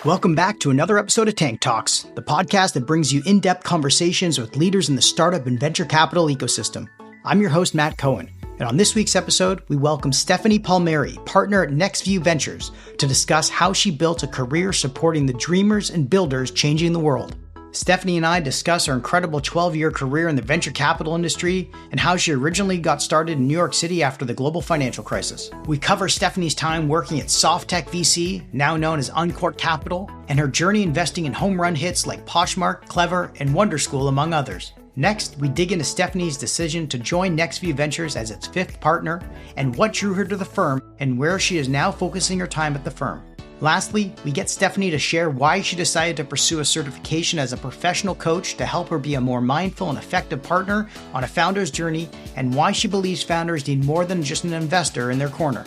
Welcome back to another episode of Tank Talks, the podcast that brings you in-depth conversations with leaders in the startup and venture capital ecosystem. I'm your host, Matt Cohen, and on this week's episode, we welcome Stephanie Palmeri, partner at NextView Ventures, to discuss how she built a career supporting the dreamers and builders changing the world. Stephanie and I discuss her incredible 12-year career in the venture capital industry and how she originally got started in New York City after the global financial crisis. We cover Stephanie's time working at Softtech VC, now known as Uncork Capital, and her journey investing in home run hits like Poshmark, Clever, and Wonderschool, among others. Next, we dig into Stephanie's decision to join NextView Ventures as its fifth partner and what drew her to the firm and where she is now focusing her time at the firm. Lastly, we get Stephanie to share why she decided to pursue a certification as a professional coach to help her be a more mindful and effective partner on a founder's journey, and why she believes founders need more than just an investor in their corner.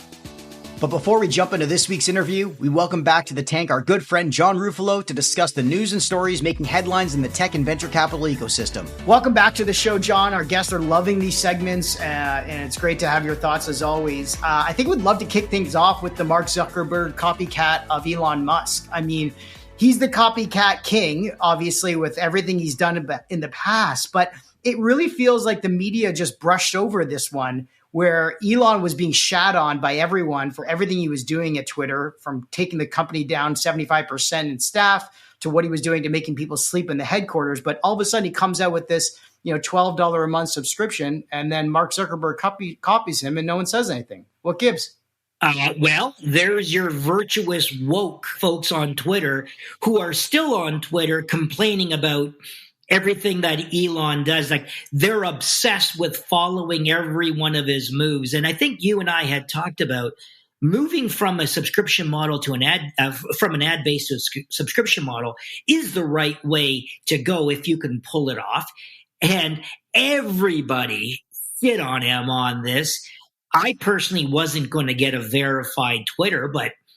But before we jump into this week's interview, we welcome back to the tank our good friend John Ruffalo to discuss the news and stories making headlines in the tech and venture capital ecosystem. Welcome back to the show, John. Our guests are loving these segments, and it's great to have your thoughts as always. I think we'd love to kick things off with the Mark Zuckerberg copycat of Elon Musk. I mean, he's the copycat king, obviously, with everything he's done in the past, but it really feels like the media just brushed over this one, where Elon was being shat on by everyone for everything he was doing at Twitter, from taking the company down 75% in staff to what he was doing to making people sleep in the headquarters. But all of a sudden he comes out with this, $12 a month subscription, and then Mark Zuckerberg copies him and no one says anything. What gives? Well, there's your virtuous woke folks on Twitter who are still on Twitter complaining about everything that Elon does. Like, they're obsessed with following every one of his moves. And I think you and I had talked about moving from a subscription model to an ad-based to a subscription model is the right way to go if you can pull it off. And everybody shit on him on this. I personally wasn't going to get a verified Twitter,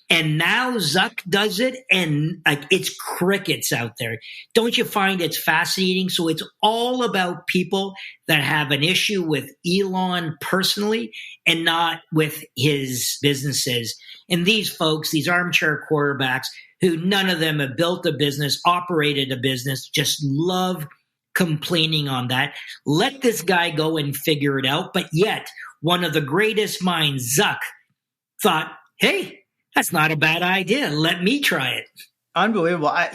and now Zuck does it, and it's crickets out there. Don't you find it's fascinating? So it's all about people that have an issue with Elon personally and not with his businesses. And these folks, these armchair quarterbacks, who none of them have built a business, operated a business, just love complaining on that. Let this guy go and figure it out. But yet, one of the greatest minds, Zuck, thought, hey, that's not a bad idea. Let me try it. Unbelievable. I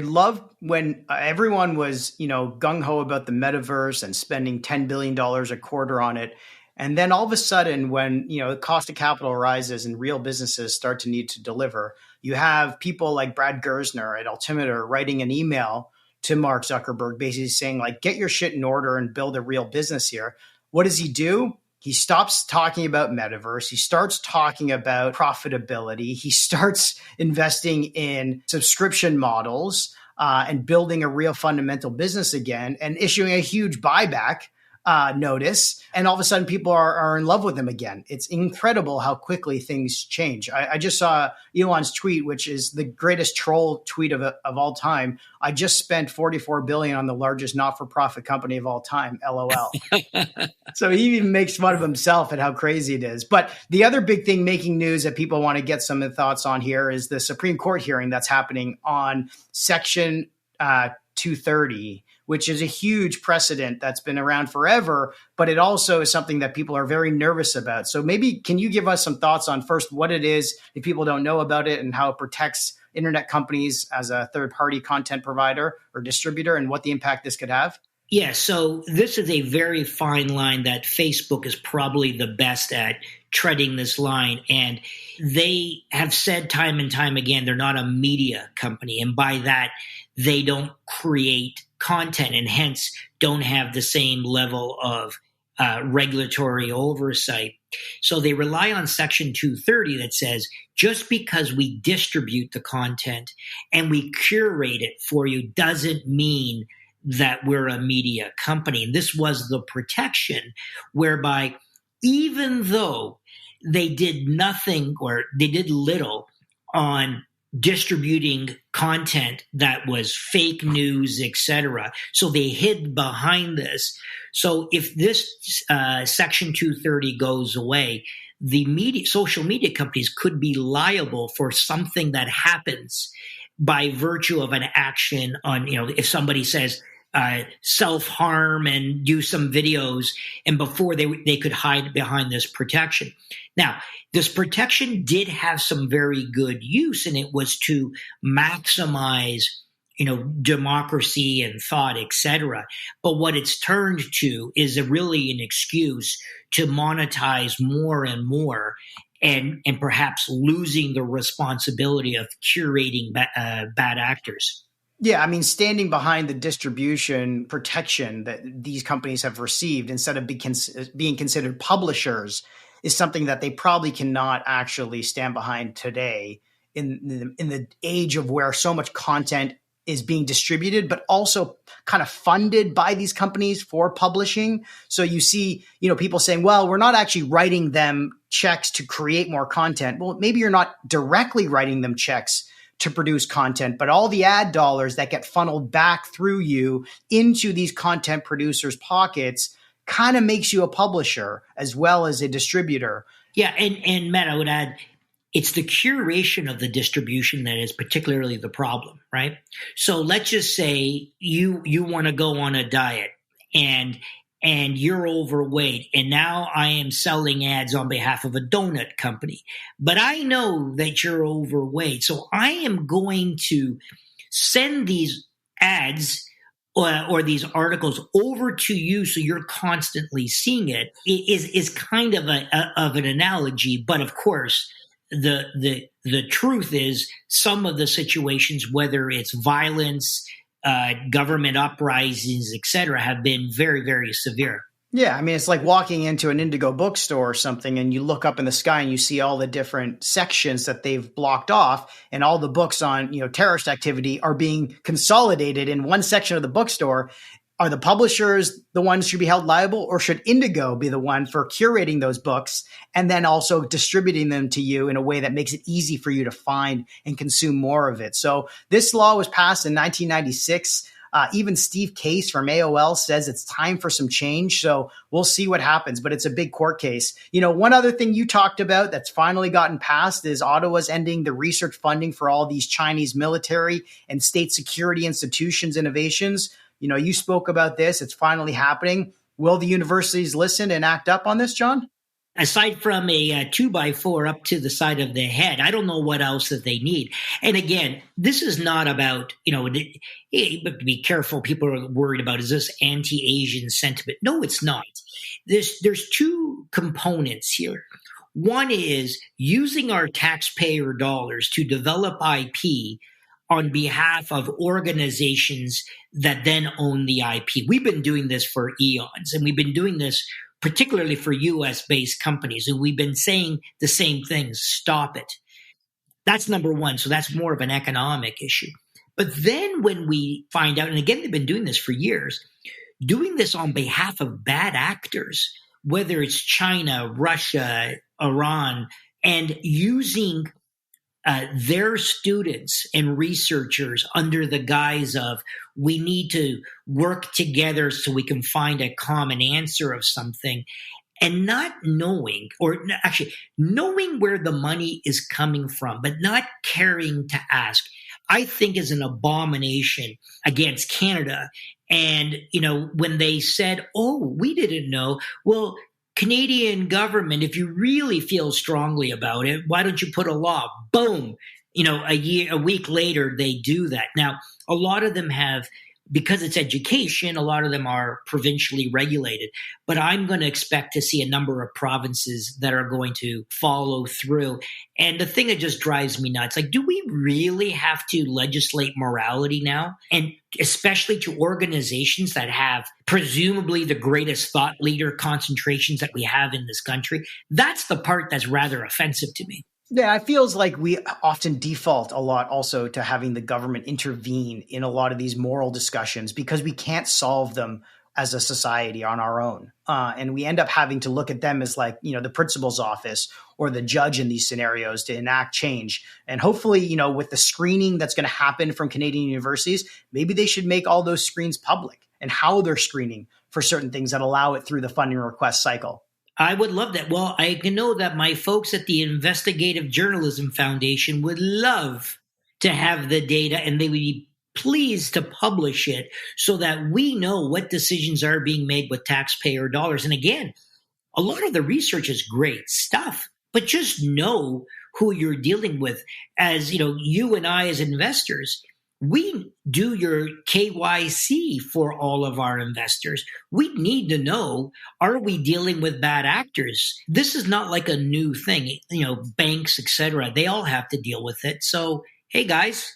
love when everyone was, gung-ho about the metaverse and spending $10 billion a quarter on it. And then all of a sudden, when, the cost of capital rises and real businesses start to need to deliver, you have people like Brad Gersner at Altimeter writing an email to Mark Zuckerberg, basically saying, get your shit in order and build a real business here. What does he do? He stops talking about metaverse. He starts talking about profitability. He starts investing in subscription models and building a real fundamental business again, and issuing a huge buyback notice. And all of a sudden people are in love with him again. It's incredible how quickly things change. I just saw Elon's tweet, which is the greatest troll tweet of all time. I just spent $44 billion on the largest not-for-profit company of all time, LOL. So he even makes fun of himself at how crazy it is. But the other big thing making news that people want to get some of the thoughts on here is the Supreme Court hearing that's happening on Section 230, which is a huge precedent that's been around forever, but it also is something that people are very nervous about. So maybe can you give us some thoughts on first what it is if people don't know about it and how it protects internet companies as a third-party content provider or distributor and what the impact this could have? Yeah, so this is a very fine line that Facebook is probably the best at treading this line. And they have said time and time again, they're not a media company. And by that, they don't create content and hence don't have the same level of regulatory oversight. So they rely on Section 230 that says, just because we distribute the content and we curate it for you doesn't mean that we're a media company. And this was the protection whereby even though they did nothing or they did little on distributing content that was fake news, etc. So they hid behind this. So if this Section 230 goes away, the social media companies could be liable for something that happens by virtue of an action on, if somebody says self-harm and do some videos, and before they could hide behind this protection. Now, this protection did have some very good use, and it was to maximize democracy and thought, etc. But what it's turned to is really an excuse to monetize more and more, and perhaps losing the responsibility of curating bad actors. Yeah, I mean, standing behind the distribution protection that these companies have received instead of being considered publishers is something that they probably cannot actually stand behind today in the age of where so much content is being distributed, but also kind of funded by these companies for publishing. So you see, people saying, well, we're not actually writing them checks to create more content. Well, maybe you're not directly writing them checks to produce content, but all the ad dollars that get funneled back through you into these content producers' pockets kind of makes you a publisher as well as a distributor. Yeah, and Matt, I would add, it's the curation of the distribution that is particularly the problem, right? So let's just say you want to go on a diet and you're overweight, and now I am selling ads on behalf of a donut company, but I know that you're overweight, so I am going to send these ads or these articles over to you so you're constantly seeing it. Is kind of an analogy, but of course, the truth is some of the situations, whether it's violence, government uprisings, etc., have been very, very severe. Yeah, I mean, it's like walking into an Indigo bookstore or something, and you look up in the sky and you see all the different sections that they've blocked off, and all the books on terrorist activity are being consolidated in one section of the bookstore. Are the publishers the ones who should be held liable, or should Indigo be the one for curating those books and then also distributing them to you in a way that makes it easy for you to find and consume more of it? So this law was passed in 1996. Even Steve Case from AOL says it's time for some change. So we'll see what happens, but it's a big court case. One other thing you talked about that's finally gotten passed is Ottawa's ending the research funding for all these Chinese military and state security institutions innovations. You spoke about this. It's finally happening. Will the universities listen and act up on this, John? Aside from a 2x4 up to the side of the head, I don't know what else that they need. And again, this is not about, be careful. People are worried about, is this anti-Asian sentiment? No, it's not. There's two components here. One is using our taxpayer dollars to develop IP on behalf of organizations that then own the IP. We've been doing this for eons, and we've been doing this particularly for US-based companies, and we've been saying the same things, stop it. That's number one. So that's more of an economic issue. But then when we find out, and again, they've been doing this for years, doing this on behalf of bad actors, whether it's China, Russia, Iran, and using their students and researchers under the guise of, we need to work together so we can find a common answer of something, and not knowing, or actually knowing where the money is coming from, but not caring to ask, I think is an abomination against Canada. And, when they said, oh, we didn't know, well, Canadian government, if you really feel strongly about it, why don't you put a law? Boom. A week later, they do that. Now, a lot of them have, because it's education, a lot of them are provincially regulated. But I'm going to expect to see a number of provinces that are going to follow through. And the thing that just drives me nuts, like, do we really have to legislate morality now? And especially to organizations that have presumably the greatest thought leader concentrations that we have in this country? That's the part that's rather offensive to me. Yeah, it feels like we often default a lot also to having the government intervene in a lot of these moral discussions because we can't solve them as a society on our own. And we end up having to look at them as like, the principal's office or the judge in these scenarios to enact change. And hopefully, with the screening that's going to happen from Canadian universities, maybe they should make all those screens public and how they're screening for certain things that allow it through the funding request cycle. I would love that. Well, I can know that my folks at the Investigative Journalism Foundation would love to have the data, and they would be pleased to publish it so that we know what decisions are being made with taxpayer dollars. And again, a lot of the research is great stuff, but just know who you're dealing with. As you and I as investors, we do your KYC for all of our investors. We need to know, are we dealing with bad actors? This is not like a new thing. Banks, etc., they all have to deal with it. So, hey guys,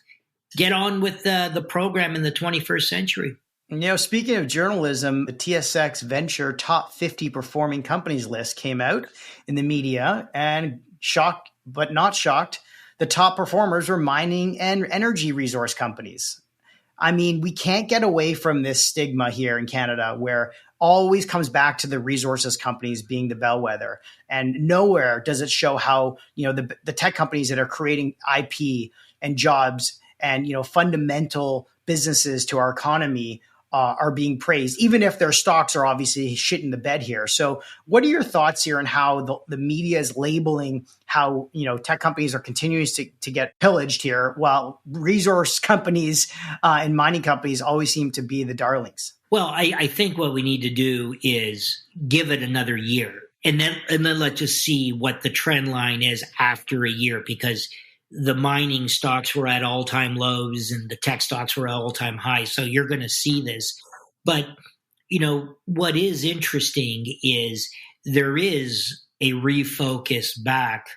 get on with the program in the 21st century. Speaking of journalism, the TSX Venture Top 50 Performing Companies list came out in the media, and shocked but not shocked, the top performers were mining and energy resource companies. I mean, we can't get away from this stigma here in Canada where always comes back to the resources companies being the bellwether. And nowhere does it show how, the tech companies that are creating IP and jobs and, fundamental businesses to our economy are being praised, even if their stocks are obviously shit in the bed here. So what are your thoughts here on how the media is labeling how, tech companies are continuing to get pillaged here, while resource companies and mining companies always seem to be the darlings? Well, I think what we need to do is give it another year and then let's just see what the trend line is after a year, because the mining stocks were at all-time lows and the tech stocks were at all-time highs. So you're going to see this. But, what is interesting is there is a refocus back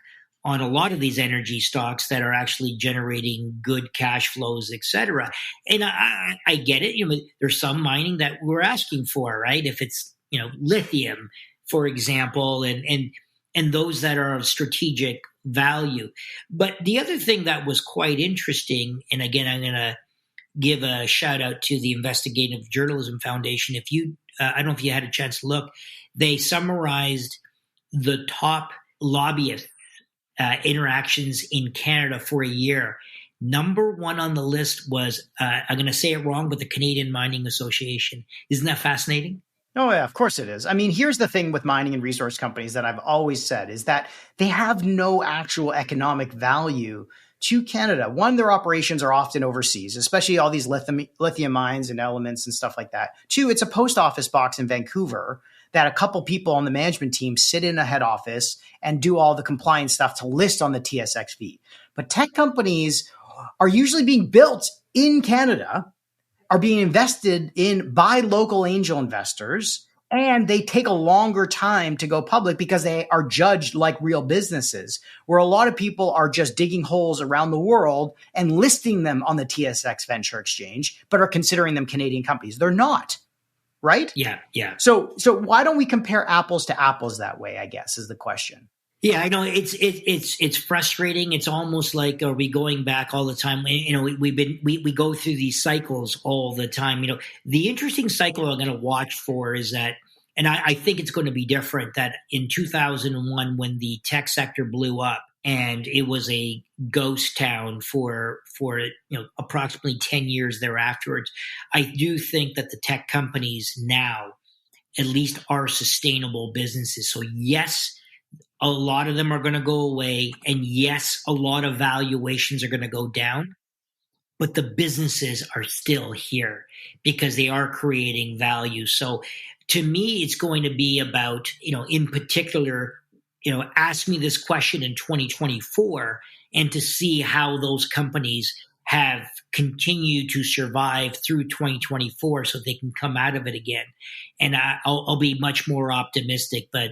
on a lot of these energy stocks that are actually generating good cash flows, et cetera. And I get it. There's some mining that we're asking for, right? If it's, lithium, for example, and those that are of strategic value. But the other thing that was quite interesting, and again, I'm going to give a shout out to the Investigative Journalism Foundation. If you, I don't know if you had a chance to look, they summarized the top lobbyist interactions in Canada for a year. Number one on the list was, I'm going to say it wrong, but the Canadian Mining Association. Isn't that fascinating? Oh, yeah, of course it is. I mean, here's the thing with mining and resource companies that I've always said is that they have no actual economic value to Canada. One, their operations are often overseas, especially all these lithium mines and elements and stuff like that. Two, it's a post office box in Vancouver that a couple people on the management team sit in a head office and do all the compliance stuff to list on the TSX feed. But tech companies are usually being built in Canada, are being invested in by local angel investors, and they take a longer time to go public because they are judged like real businesses, where a lot of people are just digging holes around the world and listing them on the TSX Venture Exchange, but are considering them Canadian companies. They're not, right? Yeah. So why don't we compare apples to apples that way, I guess, is the question. Yeah, I know it's frustrating. It's almost like, are we going back all the time? We go through these cycles all the time. The interesting cycle I'm going to watch for is that, and I think it's going to be different, that in 2001 when the tech sector blew up and it was a ghost town for approximately 10 years thereafterwards, I do think that the tech companies now at least are sustainable businesses. So yes, a lot of them are going to go away. And yes, a lot of valuations are going to go down. But the businesses are still here because they are creating value. So to me, it's going to be about, in particular, ask me this question in 2024 and to see how those companies have continued to survive through 2024 so they can come out of it again. And I'll be much more optimistic, but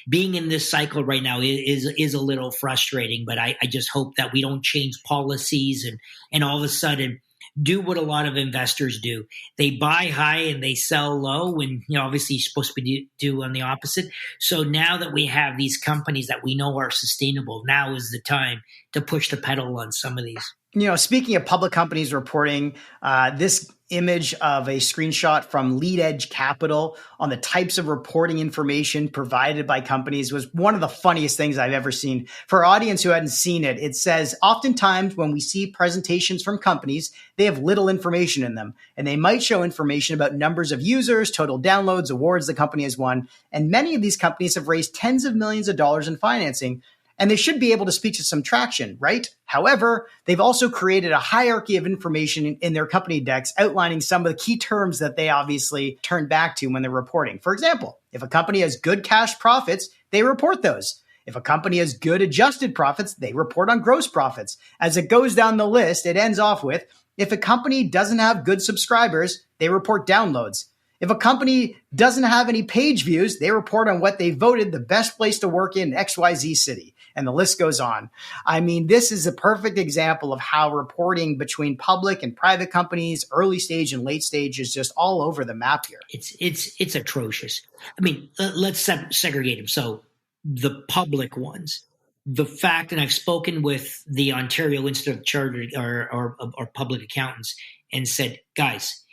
being in this cycle right now is a little frustrating. But I just hope that we don't change policies and all of a sudden do what a lot of investors do. They buy high and they sell low, when obviously you're supposed to do on the opposite. So now that we have these companies that we know are sustainable, now is the time to push the pedal on some of these. Speaking of public companies reporting, this image of a screenshot from Lead Edge Capital on the types of reporting information provided by companies was one of the funniest things I've ever seen. For our audience who hadn't seen it, it says, oftentimes when we see presentations from companies, they have little information in them, and they might show information about numbers of users, total downloads, awards the company has won. And many of these companies have raised tens of millions of dollars in financing. and they should be able to speak to some traction, right? However, they've also created a hierarchy of information in their company decks outlining some of the key terms that they obviously turn back to when they're reporting. For example, if a company has good cash profits, they report those. If a company has good adjusted profits, they report on gross profits. As it goes down the list, it ends off with, if a company doesn't have good subscribers, they report downloads. If a company doesn't have any page views, they report on what they voted the best place to work in XYZ city. And the list goes on. I mean, this is a perfect example of how reporting between public and private companies, early stage and late stage, is just all over the map here. It's atrocious. I mean, let's segregate them. So the public ones, the fact, and I've spoken with the Ontario Institute of Chartered or Public Accountants and said, guys,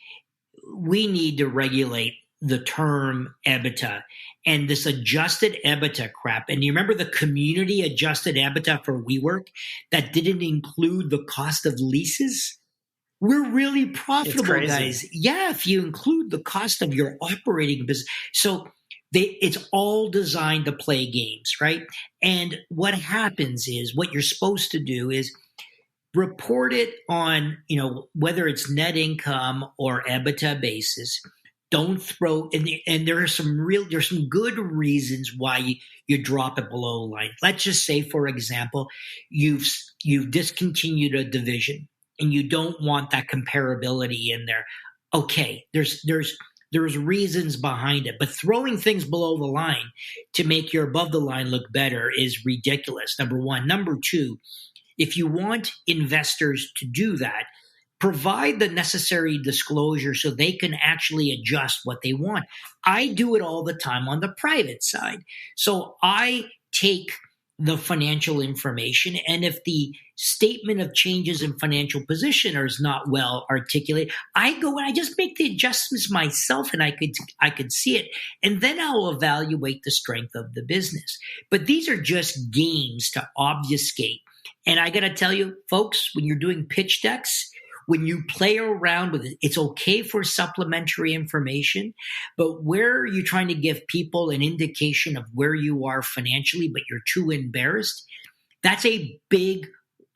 we need to regulate the term EBITDA and this adjusted EBITDA crap. And you remember the community adjusted EBITDA for WeWork that didn't include the cost of leases? We're really profitable, guys. Yeah, if you include the cost of your operating business. So it's all designed to play games, right? And what happens is what you're supposed to do is report it on, whether it's net income or EBITDA basis. Don't throw, and there's some good reasons why you drop it below the line. Let's just say, for example, you've discontinued a division and you don't want that comparability in there. Okay, there's reasons behind it, but throwing things below the line to make your above the line look better is ridiculous. Number one. Number two, if you want investors to do that, provide the necessary disclosure so they can actually adjust what they want. I do it all the time on the private side. So I take the financial information, and if the statement of changes in financial position is not well articulated, I go and I just make the adjustments myself, and I could see it, and then I'll evaluate the strength of the business. But these are just games to obfuscate. And I got to tell you, folks, when you're doing pitch decks, when you play around with it, it's okay for supplementary information, but where you're trying to give people an indication of where you are financially, but you're too embarrassed, that's a big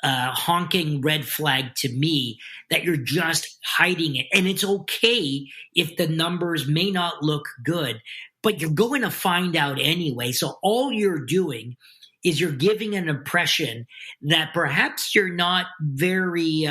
honking red flag to me that you're just hiding it. And it's okay if the numbers may not look good, but you're going to find out anyway. So all you're doing is you're giving an impression that perhaps you're not very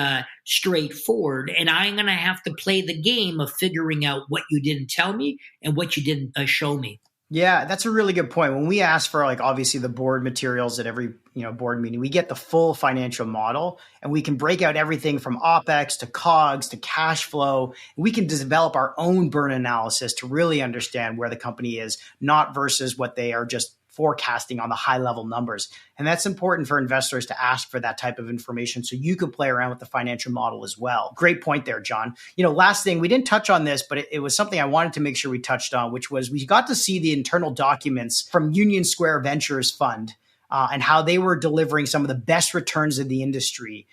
straightforward, and I'm going to have to play the game of figuring out what you didn't tell me and what you didn't show me. Yeah, that's a really good point. When we ask for obviously the board materials at every board meeting, we get the full financial model, and we can break out everything from OPEX to COGS to cash flow. We can develop our own burn analysis to really understand where the company is, not versus what they are just forecasting on the high level numbers. And that's important for investors to ask for that type of information so you can play around with the financial model as well. Great point there, John. Last thing, we didn't touch on this, but it was something I wanted to make sure we touched on, which was we got to see the internal documents from Union Square Ventures Fund and how they were delivering some of the best returns in the industry.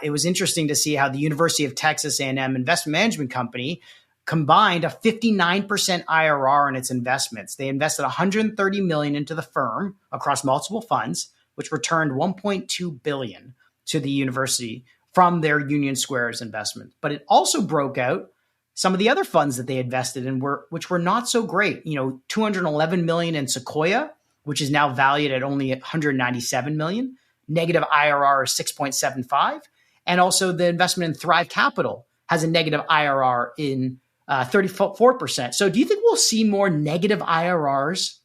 It was interesting to see how the University of Texas A&M Investment Management Company combined a 59% IRR on its investments. They invested $130 million into the firm across multiple funds, which returned $1.2 billion to the university from their Union Square's investment. But it also broke out some of the other funds that they invested in, which were not so great. $211 million in Sequoia, which is now valued at only $197 million, negative IRR of 6.75, and also the investment in Thrive Capital has a negative IRR in 34%. So do you think we'll see more negative IRRs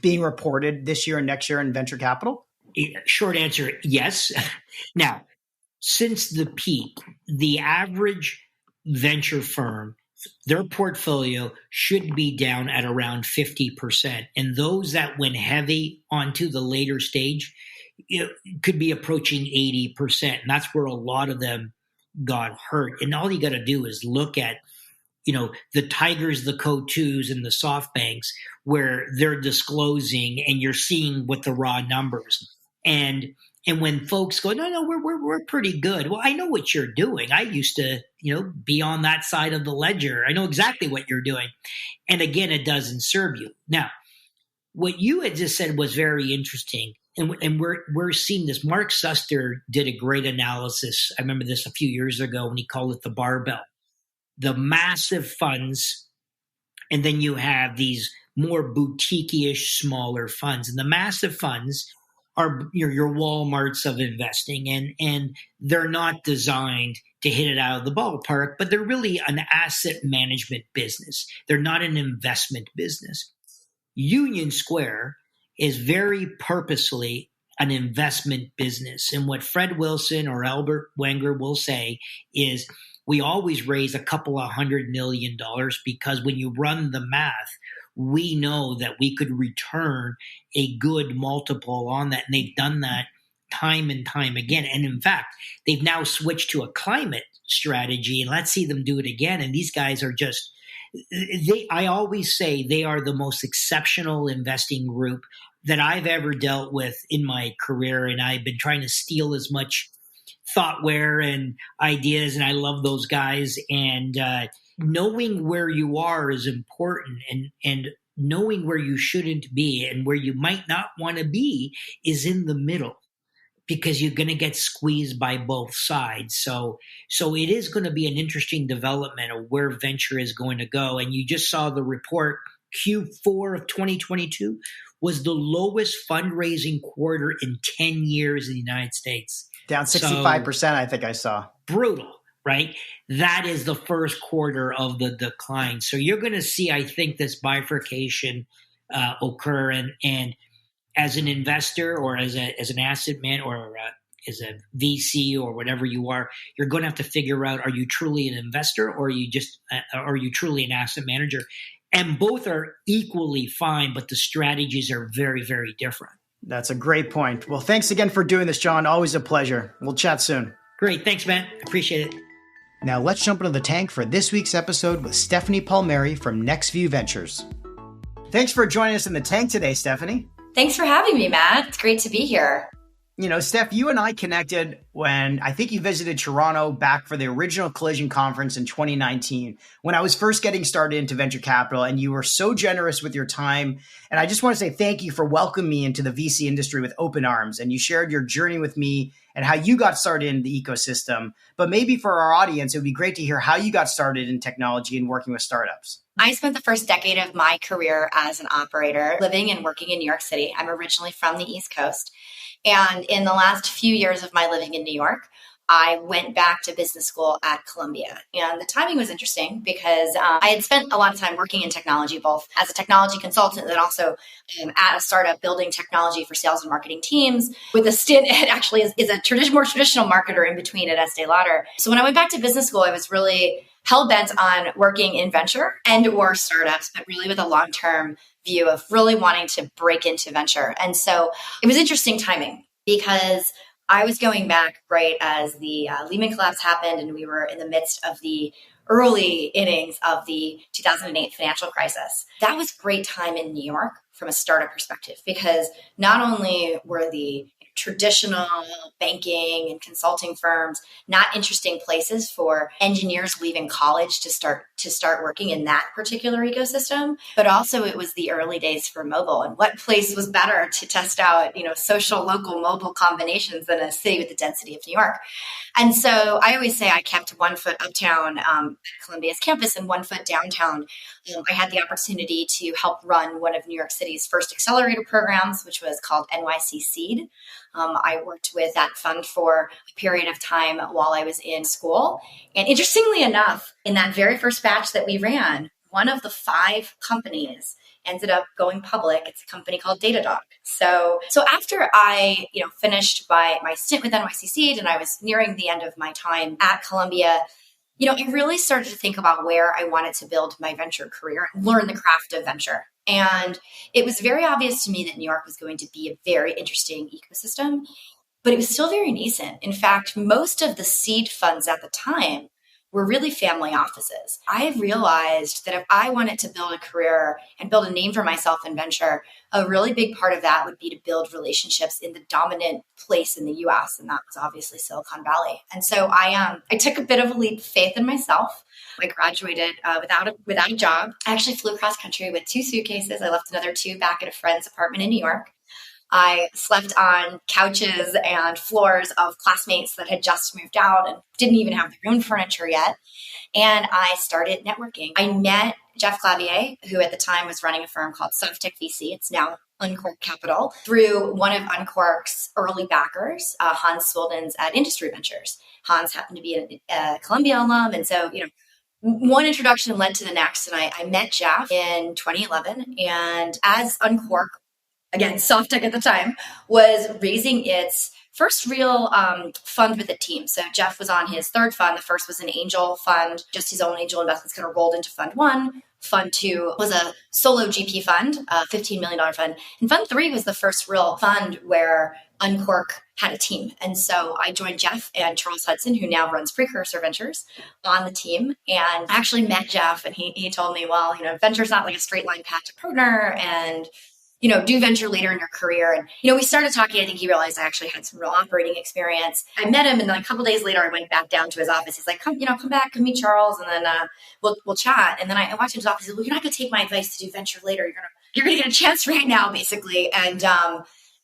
being reported this year and next year in venture capital? Short answer, yes. Now, since the peak, the average venture firm, their portfolio should be down at around 50%. And those that went heavy onto the later stage could be approaching 80%. And that's where a lot of them got hurt. And all you got to do is look at the Tigers, the Coatus, and the SoftBanks, where they're disclosing, and you're seeing what the raw numbers. And when folks go, no, we're pretty good. Well, I know what you're doing. I used to, be on that side of the ledger. I know exactly what you're doing. And again, it doesn't serve you. Now, what you had just said was very interesting. and we're seeing this. Mark Suster did a great analysis. I remember this a few years ago when he called it the barbell, the massive funds, and then you have these more boutique-ish, smaller funds. And the massive funds are your Walmarts of investing, and they're not designed to hit it out of the ballpark, but they're really an asset management business. They're not an investment business. Union Square is very purposely an investment business. And what Fred Wilson or Albert Wenger will say is, we always raise a couple of $100 million because when you run the math, we know that we could return a good multiple on that. And they've done that time and time again. And in fact, they've now switched to a climate strategy, and let's see them do it again. And these guys are just, I always say they are the most exceptional investing group that I've ever dealt with in my career. And I've been trying to steal as much thoughtware and ideas, and I love those guys. And knowing where you are is important, and knowing where you shouldn't be and where you might not want to be is in the middle, because you're going to get squeezed by both sides. So it is going to be an interesting development of where venture is going to go. And you just saw the report, Q4 of 2022 was the lowest fundraising quarter in 10 years in the United States. Down 65%, I think I saw. Brutal, right? That is the first quarter of the decline. So you're going to see, I think, this bifurcation occur. And as an investor or as an asset man or as a VC or whatever you are, you're going to have to figure out, are you truly an investor or are you truly an asset manager? And both are equally fine, but the strategies are very, very different. That's a great point. Well, thanks again for doing this, John. Always a pleasure. We'll chat soon. Great. Thanks, Matt. Appreciate it. Now let's jump into the tank for this week's episode with Stephanie Palmeri from NextView Ventures. Thanks for joining us in the tank today, Stephanie. Thanks for having me, Matt. It's great to be here. You know, Steph, you and I connected when I think you visited Toronto back for the original Collision Conference in 2019, when I was first getting started into venture capital, and you were so generous with your time. And I just want to say thank you for welcoming me into the VC industry with open arms. And you shared your journey with me and how you got started in the ecosystem. But maybe for our audience, it would be great to hear how you got started in technology and working with startups. I spent the first decade of my career as an operator living and working in New York City. I'm originally from the East Coast. And in the last few years of my living in New York, I went back to business school at Columbia. And the timing was interesting because I had spent a lot of time working in technology, both as a technology consultant and also at a startup building technology for sales and marketing teams, with a stint at actually is a more traditional marketer in between at Estee Lauder. So when I went back to business school, I was really hell-bent on working in venture and or startups, but really with a long-term view of really wanting to break into venture. And so it was interesting timing because I was going back right as the Lehman collapse happened, and we were in the midst of the early innings of the 2008 financial crisis. That was great time in New York from a startup perspective, because not only were the traditional banking and consulting firms not interesting places for engineers leaving college to start working in that particular ecosystem, but also it was the early days for mobile. And what place was better to test out, social local mobile combinations than a city with the density of New York? And so I always say I kept one foot uptown at Columbia's campus and one foot downtown. I had the opportunity to help run one of New York City's first accelerator programs, which was called NYC Seed. I worked with that fund for a period of time while I was in school. And interestingly enough, in that very first batch that we ran, one of the 5 companies ended up going public. It's a company called Datadog. So after I, finished my stint with NYC Seed and I was nearing the end of my time at Columbia, I really started to think about where I wanted to build my venture career and learn the craft of venture. And it was very obvious to me that New York was going to be a very interesting ecosystem, but it was still very nascent. In fact, most of the seed funds at the time were really family offices. I realized that if I wanted to build a career and build a name for myself in venture, a really big part of that would be to build relationships in the dominant place in the US, and that was obviously Silicon Valley. And so I took a bit of a leap of faith in myself. I graduated without a job. I actually flew cross country with 2 suitcases. I left another 2 back at a friend's apartment in New York. I slept on couches and floors of classmates that had just moved out and didn't even have their own furniture yet. And I started networking. I met Jeff Clavier, who at the time was running a firm called Softtech VC. It's now Uncork Capital, through one of Uncork's early backers, Hans Swildens at Industry Ventures. Hans happened to be a Columbia alum. And so, one introduction led to the next. And I met Jeff in 2011. And as Uncork, again, Softtech at the time, was raising its first real fund with a team. So Jeff was on his third fund. The first was an angel fund, just his own angel investments kind of rolled into fund one. Fund two was a solo GP fund, a $15 million fund. And fund three was the first real fund where Uncork had a team. And so I joined Jeff and Charles Hudson, who now runs Precursor Ventures, on the team. And I actually met Jeff and he told me, well, venture's not like a straight line path to partner, and do venture later in your career. And, we started talking. I think he realized I actually had some real operating experience. I met him, and then a couple of days later, I went back down to his office. He's like, come back, come meet Charles, and then we'll chat. And then I walked into his office. He's like, well, you're not going to take my advice to do venture later. You're going to get a chance right now, basically. And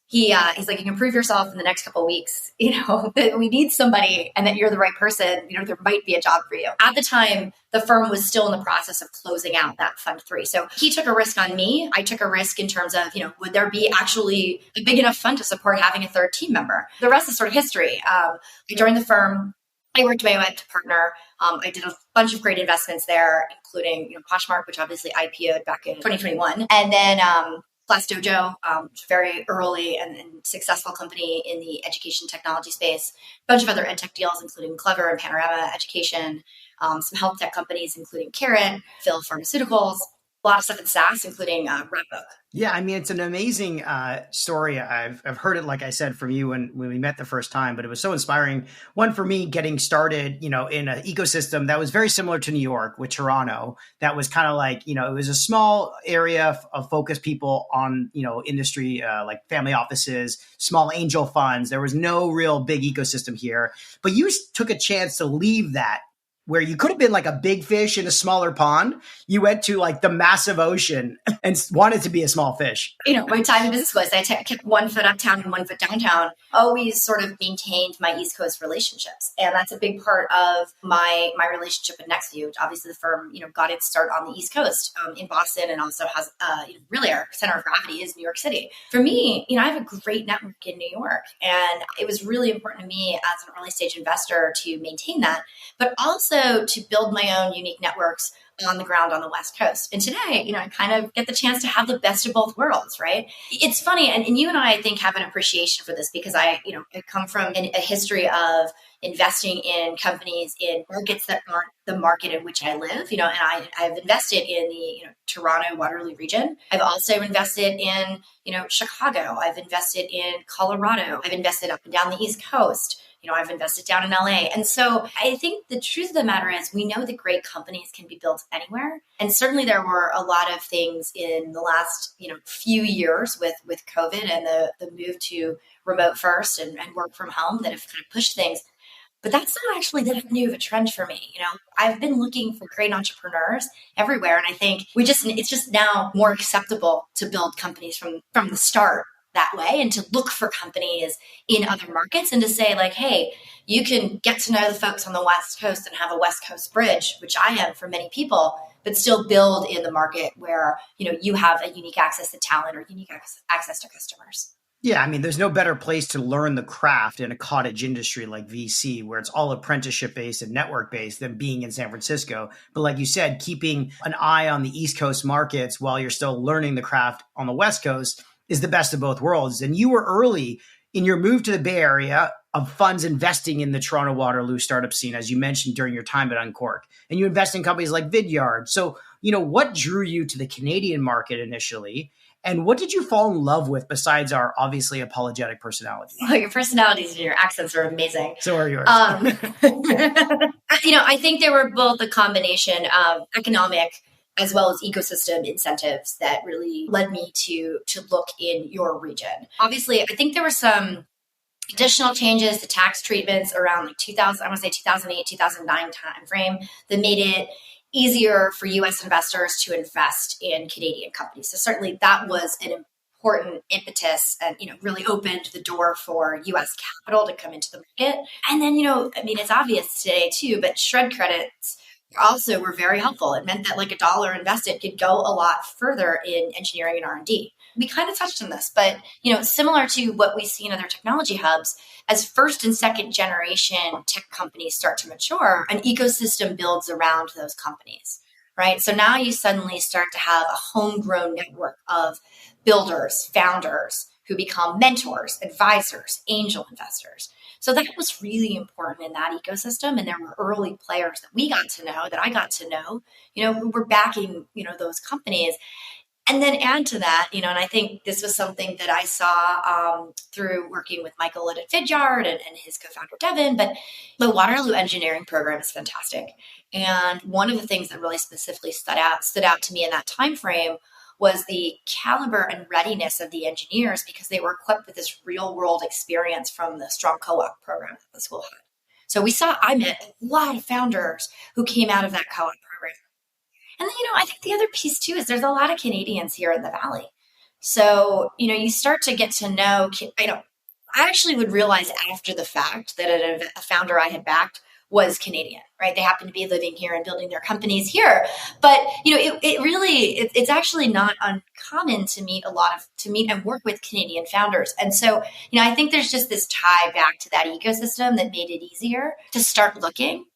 he's like, you can prove yourself in the next couple of weeks, that we need somebody and that you're the right person. There might be a job for you. At the time, the firm was still in the process of closing out that fund three. So he took a risk on me. I took a risk in terms of, would there be actually a big enough fund to support having a third team member? The rest is sort of history. I joined the firm. I worked my way up to partner. I did a bunch of great investments there, including, Poshmark, which obviously IPO'd back in 2021. And then, ClassDojo, very early and successful company in the education technology space. A bunch of other ed tech deals, including Clever and Panorama Education. Some health tech companies, including Chariot, Phil Pharmaceuticals. A lot of stuff in SaaS, including Wrapbook. Yeah, I mean, it's an amazing story. I've heard it, like I said, from you when we met the first time, but it was so inspiring. One, for me, getting started, in an ecosystem that was very similar to New York with Toronto. That was kind of like, it was a small area of focused people on, industry, like family offices, small angel funds. There was no real big ecosystem here, but you took a chance to leave that, where you could have been like a big fish in a smaller pond. You went to like the massive ocean and wanted to be a small fish. My time in business was I kept 1 foot uptown and 1 foot downtown, always sort of maintained my East Coast relationships. And that's a big part of my relationship with NextView. Obviously the firm, got its start on the East Coast in Boston, and also has, really our center of gravity is New York City. For me, I have a great network in New York, and it was really important to me as an early stage investor to maintain that, but also to build my own unique networks on the ground on the West Coast. And today, I kind of get the chance to have the best of both worlds, right? It's funny. And you and I think, have an appreciation for this because I come from a history of investing in companies in markets that aren't the market in which I live, and I've invested in the, Toronto, Waterloo region. I've also invested in, Chicago. I've invested in Colorado. I've invested up and down the East Coast. I've invested down in LA. And so I think the truth of the matter is we know that great companies can be built anywhere. And certainly there were a lot of things in the last, few years with COVID and the move to remote first and work from home that have kind of pushed things. But that's not actually that new of a trend for me. I've been looking for great entrepreneurs everywhere. And I think it's just now more acceptable to build companies from the start that way, and to look for companies in other markets and to say like, hey, you can get to know the folks on the West Coast and have a West Coast bridge, which I am for many people, but still build in the market where, you have a unique access to talent or unique access to customers. Yeah, I mean, there's no better place to learn the craft in a cottage industry like VC, where it's all apprenticeship-based and network-based, than being in San Francisco. But like you said, keeping an eye on the East Coast markets while you're still learning the craft on the West Coast is the best of both worlds. And you were early in your move to the Bay Area of funds investing in the Toronto Waterloo startup scene, as you mentioned during your time at Uncork. And you invest in companies like Vidyard. So, what drew you to the Canadian market initially? And what did you fall in love with besides our obviously apologetic personality? Well, your personalities and your accents are amazing. So are yours. I think they were both a combination of economic as well as ecosystem incentives that really led me to look in your region. Obviously, I think there were some additional changes to tax treatments around like 2008, 2009 timeframe that made it easier for U.S. investors to invest in Canadian companies. So certainly that was an important impetus and, really opened the door for US capital to come into the market. And then, it's obvious today too, but shred credits also were very helpful. It meant that like a dollar invested could go a lot further in engineering and R&D. We kind of touched on this, but, similar to what we see in other technology hubs, as first and second generation tech companies start to mature, an ecosystem builds around those companies, right? So now you suddenly start to have a homegrown network of builders, founders who become mentors, advisors, angel investors. So that was really important in that ecosystem. And there were early players that we got to know, that I got to know, who were backing, those companies. And then add to that, and I think this was something that I saw through working with Michael at Vidyard and his co-founder Devin, but the Waterloo engineering program is fantastic. And one of the things that really specifically stood out to me in that time frame was the caliber and readiness of the engineers, because they were equipped with this real world experience from the strong co-op program that the school had. So I met a lot of founders who came out of that co-op program. And then, I think the other piece too is there's a lot of Canadians here in the Valley. So, you start to get to know, I actually would realize after the fact that a founder I had backed was Canadian, right? They happen to be living here and building their companies here. But, it's actually not uncommon to meet and work with Canadian founders. And so, I think there's just this tie back to that ecosystem that made it easier to start looking.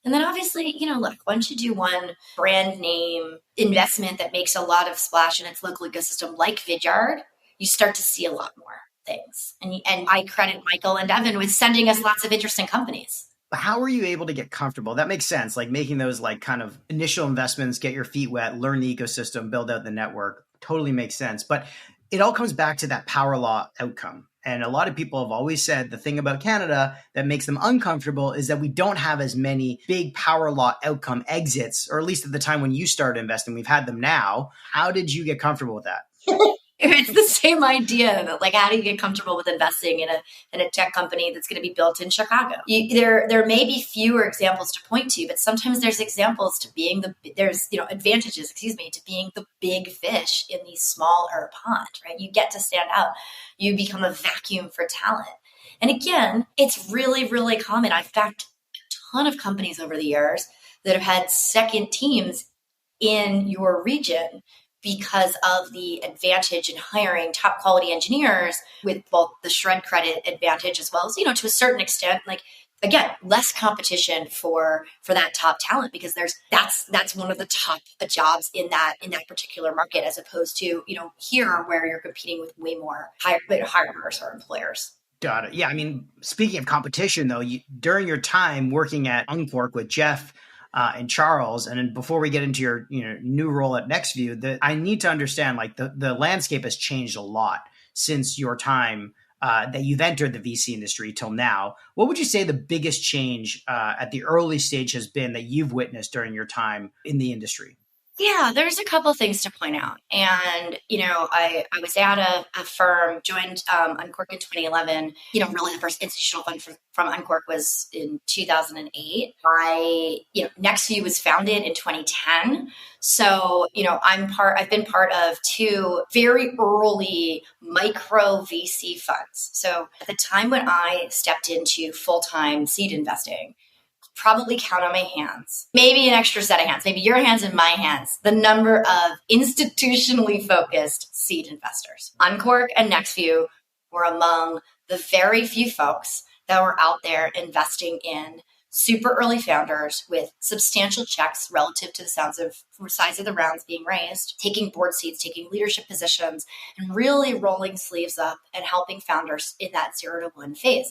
And then obviously, look, once you do one brand name investment that makes a lot of splash in its local ecosystem, like Vidyard, you start to see a lot more things. And I credit Michael and Devin with sending us lots of interesting companies. How were you able to get comfortable? That makes sense. Like making those like kind of initial investments, get your feet wet, learn the ecosystem, build out the network. Totally makes sense. But it all comes back to that power law outcome. And a lot of people have always said the thing about Canada that makes them uncomfortable is that we don't have as many big power law outcome exits, or at least at the time when you started investing. We've had them now. How did you get comfortable with that? It's the same idea. Like, how do you get comfortable with investing in a tech company that's going to be built in Chicago? There may be fewer examples to point to, but sometimes there's examples to being advantages, to being the big fish in the smaller pond, right? You get to stand out. You become a vacuum for talent. And again, it's really, really common. I've backed a ton of companies over the years that have had second teams in your region because of the advantage in hiring top quality engineers with both the shred credit advantage as well as, to a certain extent, like, again, less competition for that top talent, because that's one of the top jobs in that particular market, as opposed to, here where you're competing with way more hirers or employers. Got it. Yeah. Speaking of competition though, during your time working at Uncork with Jeff and Charles, and then before we get into your new role at NextView, I need to understand like the landscape has changed a lot since your time that you've entered the VC industry till now. What would you say the biggest change at the early stage has been that you've witnessed during your time in the industry? Yeah, there's a couple things to point out. And, I was at a firm, joined Uncork in 2011. Really the first institutional fund from Uncork was in 2008. NextView was founded in 2010. So, I've been part of two very early micro VC funds. So at the time when I stepped into full-time seed investing, probably count on my hands, maybe an extra set of hands, maybe your hands and my hands, the number of institutionally focused seed investors. Uncork and NextView were among the very few folks that were out there investing in super early founders with substantial checks relative to the size of the rounds being raised, taking board seats, taking leadership positions, and really rolling sleeves up and helping founders in that 0 to 1 phase.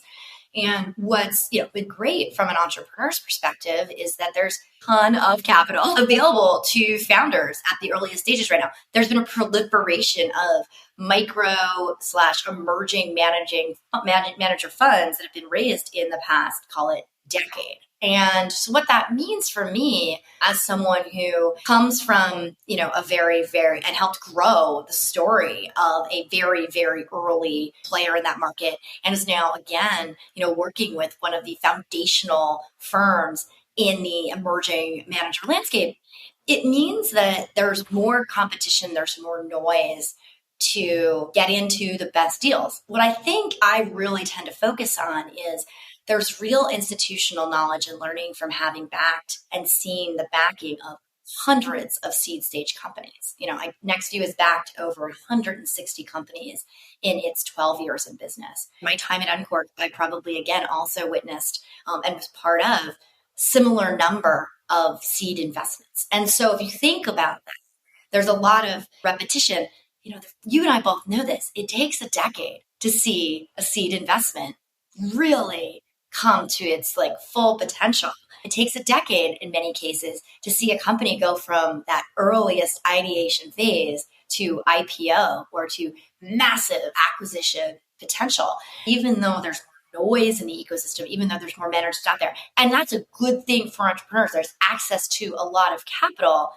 And what's been great from an entrepreneur's perspective is that there's a ton of capital available to founders at the earliest stages right now. There's been a proliferation of micro/emerging manager funds that have been raised in the past, call it decade. And so what that means for me as someone who comes from, a very, very, and helped grow the story of a very, very early player in that market, and is now again, working with one of the foundational firms in the emerging manager landscape, it means that there's more competition, there's more noise to get into the best deals. What I think I really tend to focus on is there's real institutional knowledge and learning from having backed and seen the backing of hundreds of seed stage companies. NextView has backed over 160 companies in its 12 years in business. My time at Uncork, I probably again also witnessed and was part of similar number of seed investments. And so if you think about that, there's a lot of repetition. You and I both know this. It takes a decade to see a seed investment really come to its full potential. It takes a decade in many cases to see a company go from that earliest ideation phase to IPO or to massive acquisition potential, even though there's noise in the ecosystem, even though there's more managers out there. And that's a good thing for entrepreneurs. There's access to a lot of capital.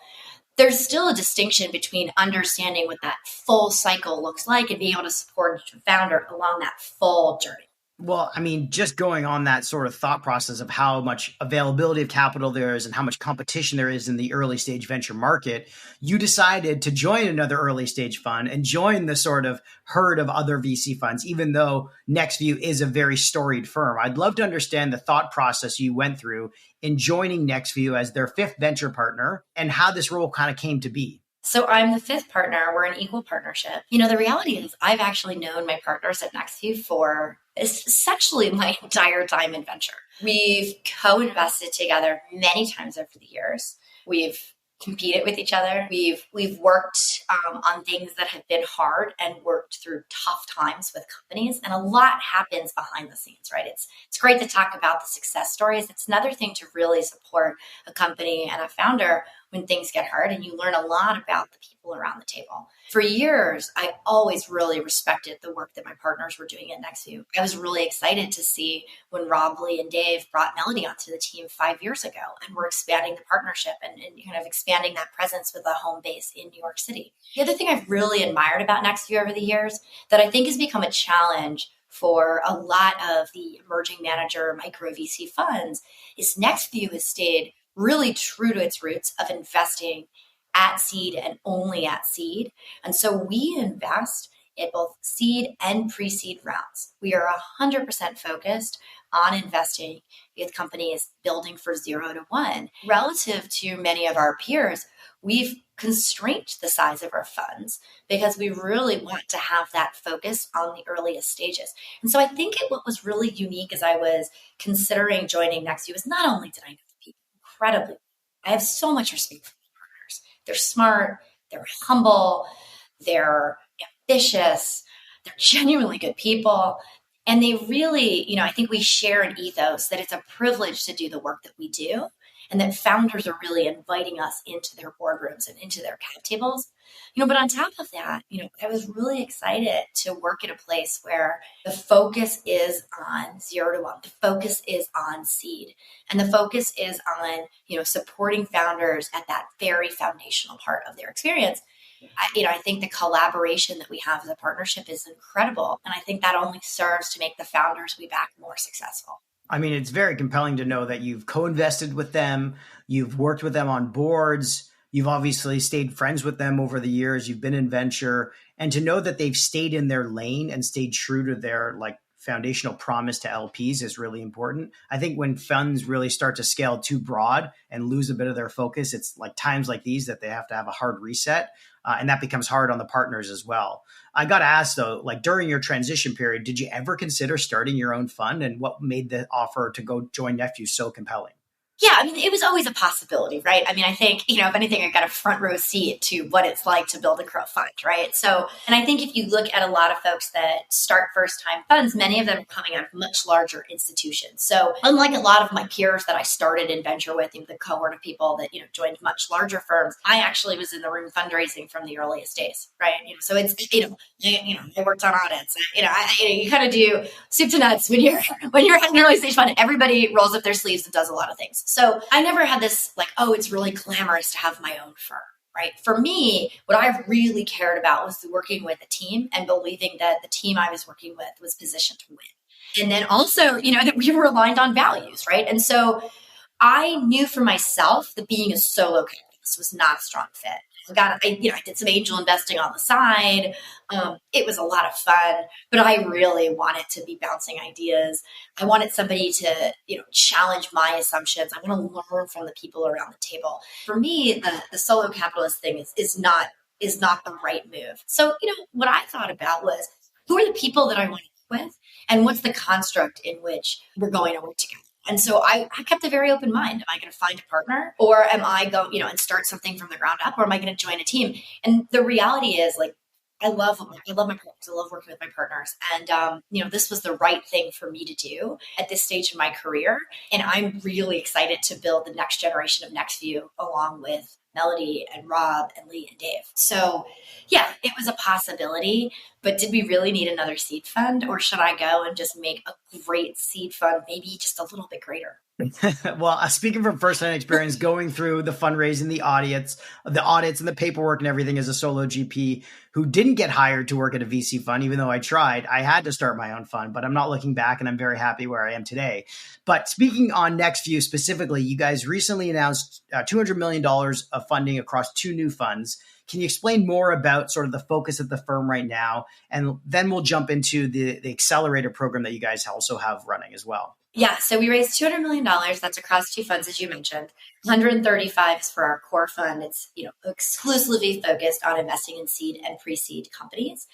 There's still a distinction between understanding what that full cycle looks like and being able to support a founder along that full journey. Well, just going on that sort of thought process of how much availability of capital there is and how much competition there is in the early stage venture market, you decided to join another early stage fund and join the sort of herd of other VC funds, even though NextView is a very storied firm. I'd love to understand the thought process you went through in joining NextView as their fifth venture partner and how this role kind of came to be. So I'm the fifth partner. We're an equal partnership. The reality is I've actually known my partners at NextView for essentially my entire time in venture. We've co-invested together many times over the years. We've competed with each other. We've worked on things that have been hard and worked through tough times with companies. And a lot happens behind the scenes, right? It's great to talk about the success stories. It's another thing to really support a company and a founder when things get hard, and you learn a lot about the people around the table. For years, I always really respected the work that my partners were doing at NextView. I was really excited to see when Rob, Lee, and Dave brought Melody onto the team 5 years ago, and we're expanding the partnership and kind of expanding that presence with a home base in New York City. The other thing I've really admired about NextView over the years that I think has become a challenge for a lot of the emerging manager micro VC funds is NextView has stayed really true to its roots of investing at seed and only at seed. And so we invest in both seed and pre-seed rounds. We are 100% focused on investing with companies building for 0 to 1. Relative to many of our peers, we've constrained the size of our funds because we really want to have that focus on the earliest stages. And so I think what was really unique as I was considering joining NextView was not only did I know the people incredibly, I have so much respect for my partners. They're smart, they're humble, they're ambitious, they're genuinely good people. And they really, I think we share an ethos that it's a privilege to do the work that we do, and that founders are really inviting us into their boardrooms and into their cap tables. But on top of that, I was really excited to work at a place where the focus is on 0 to 1. The focus is on seed. And the focus is on, supporting founders at that very foundational part of their experience. I think the collaboration that we have as a partnership is incredible. And I think that only serves to make the founders we back more successful. It's very compelling to know that you've co-invested with them, you've worked with them on boards, you've obviously stayed friends with them over the years, you've been in venture, and to know that they've stayed in their lane and stayed true to their foundational promise to LPs is really important. I think when funds really start to scale too broad and lose a bit of their focus, it's times like these that they have to have a hard reset. And that becomes hard on the partners as well. I got to ask though, during your transition period, did you ever consider starting your own fund, and what made the offer to go join NextView so compelling? Yeah, it was always a possibility, right? I think, if anything, I got a front row seat to what it's like to build a crowd fund, right? So, and I think if you look at a lot of folks that start first-time funds, many of them are coming out of much larger institutions. So unlike a lot of my peers that I started in venture with, the cohort of people that, joined much larger firms, I actually was in the room fundraising from the earliest days, right? So it's, I worked on audits. You kind of do soup to nuts when you're at an early stage fund. Everybody rolls up their sleeves and does a lot of things. So I never had this it's really glamorous to have my own firm, right? For me, what I really cared about was working with a team and believing that the team I was working with was positioned to win. And then also, that we were aligned on values, right? And so I knew for myself that being a solo capitalist was not a strong fit. I did some angel investing on the side. It was a lot of fun, but I really wanted to be bouncing ideas. I wanted somebody to, challenge my assumptions. I want to learn from the people around the table. For me, the solo capitalist thing is not the right move. So, what I thought about was, who are the people that I want to work with, and what's the construct in which we're going to work together? And so I kept a very open mind. Am I going to find a partner, or am I going, and start something from the ground up, or am I going to join a team? And the reality is, like, I love my partners. I love working with my partners. And, this was the right thing for me to do at this stage of my career. And I'm really excited to build the next generation of NextView along with Melody and Rob and Lee and Dave. So yeah, it was a possibility, but did we really need another seed fund, or should I go and just make a great seed fund, maybe just a little bit greater? Well, speaking from firsthand experience, going through the fundraising, the audits and the paperwork and everything as a solo GP who didn't get hired to work at a VC fund, even though I tried, I had to start my own fund, but I'm not looking back and I'm very happy where I am today. But speaking on NextView specifically, you guys recently announced $200 million of funding across 2 new funds. Can you explain more about sort of the focus of the firm right now? And then we'll jump into the accelerator program that you guys also have running as well. Yeah, so we raised $200 million. That's across 2 funds, as you mentioned. 135 is for our core fund. It's exclusively focused on investing in seed and pre-seed companies.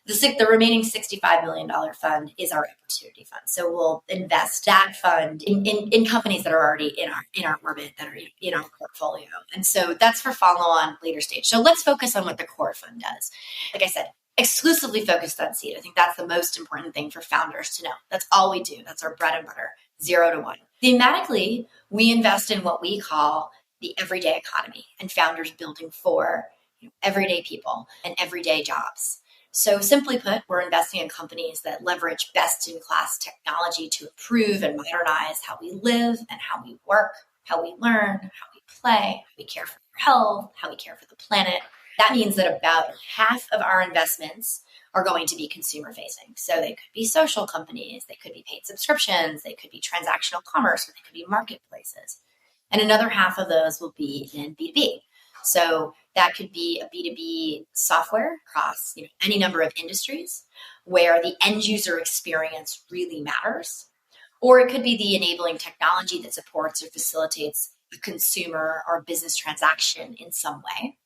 The remaining $65 million fund is our opportunity fund. So we'll invest that fund in companies that are already in our orbit, that are in our portfolio. And so that's for follow-on later stage. So let's focus on what the core fund does. Like I said, exclusively focused on seed. I think that's the most important thing for founders to know. That's all we do. That's our bread and butter, 0 to 1. Thematically, we invest in what we call the everyday economy and founders building for everyday people and everyday jobs. So simply put, we're investing in companies that leverage best-in-class technology to improve and modernize how we live and how we work, how we learn, how we play, how we care for our health, how we care for the planet. That means that about half of our investments are going to be consumer facing. So they could be social companies, they could be paid subscriptions, they could be transactional commerce, or they could be marketplaces. And another half of those will be in B2B. So that could be a B2B software across any number of industries where the end user experience really matters. Or it could be the enabling technology that supports or facilitates a consumer or business transaction in some way.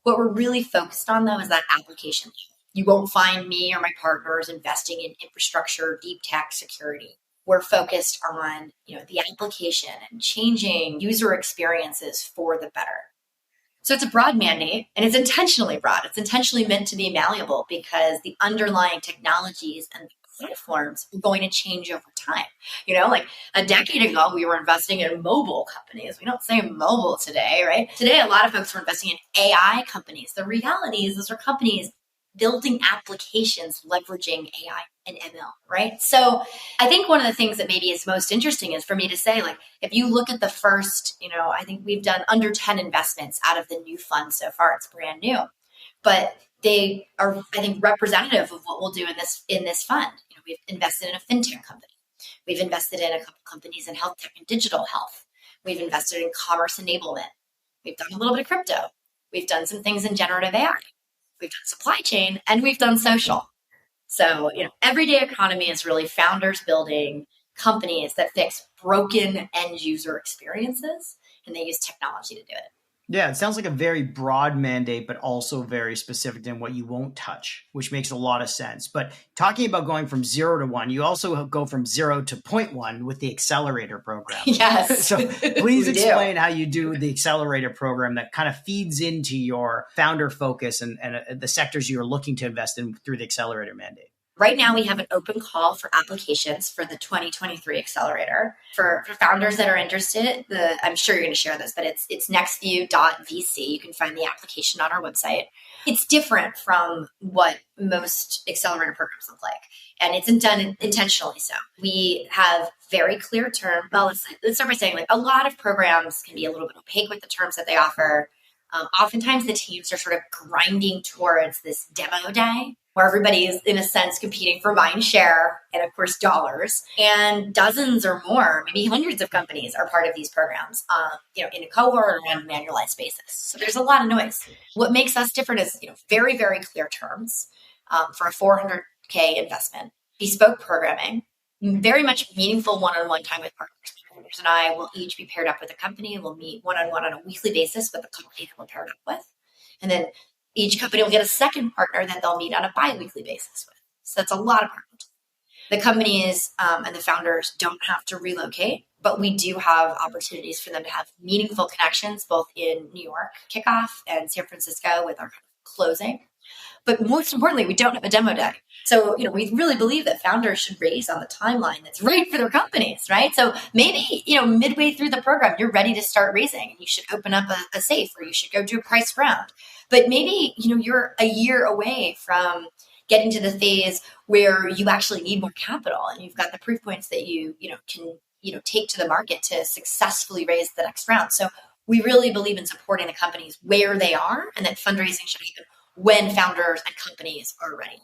What we're really focused on, though, is that application. You won't find me or my partners investing in infrastructure, deep tech, security. We're focused on, the application and changing user experiences for the better. So it's a broad mandate, and it's intentionally broad. It's intentionally meant to be malleable because the underlying technologies and platforms are going to change over time. Like a decade ago, we were investing in mobile companies. We don't say mobile today, right? Today, a lot of folks are investing in AI companies. The reality is those are companies building applications leveraging AI and ML, right? So I think one of the things that maybe is most interesting is for me to say, like, if you look at the first, I think we've done under 10 investments out of the new fund so far. It's brand new, but they are, I think, representative of what we'll do in this fund. We've invested in a fintech company. We've invested in a couple companies in health tech and digital health. We've invested in commerce enablement. We've done a little bit of crypto. We've done some things in generative AI. We've done supply chain, and we've done social. So, everyday economy is really founders building companies that fix broken end user experiences, and they use technology to do it. Yeah, it sounds like a very broad mandate, but also very specific in what you won't touch, which makes a lot of sense. But talking about going from 0 to 1, you also go from 0 to 0.1 with the accelerator program. Yes. So please explain how you do the accelerator program that kind of feeds into your founder focus and the sectors you're looking to invest in through the accelerator mandate. Right now, we have an open call for applications for the 2023 accelerator. For founders that are interested, I'm sure you're going to share this, but it's nextview.vc. You can find the application on our website. It's different from what most accelerator programs look like, and it's done intentionally so. We have very clear terms. Well, let's start by saying, like, a lot of programs can be a little bit opaque with the terms that they offer. Oftentimes, the teams are sort of grinding towards this demo day where everybody is, in a sense, competing for mind share and, of course, dollars. And dozens or more, maybe hundreds of companies are part of these programs, in a cohort or on an annualized basis. So there's a lot of noise. What makes us different is, very, very clear terms for a $400K investment, bespoke programming, very much meaningful one-on-one time with partners. Partners and I will each be paired up with a company, and we'll meet one-on-one on a weekly basis with the company that we're paired up with. And then each company will get a second partner that they'll meet on a bi-weekly basis with. So that's a lot of partners. The companies and the founders don't have to relocate, but we do have opportunities for them to have meaningful connections, both in New York kickoff and San Francisco with our closing. But most importantly, we don't have a demo day. So, we really believe that founders should raise on the timeline that's right for their companies, right? So maybe, midway through the program, you're ready to start raising. You should open up a safe, or you should go do a priced round. But maybe, you're a year away from getting to the phase where you actually need more capital, and you've got the proof points that you can take to the market to successfully raise the next round. So we really believe in supporting the companies where they are, and that fundraising should happen when founders and companies are ready.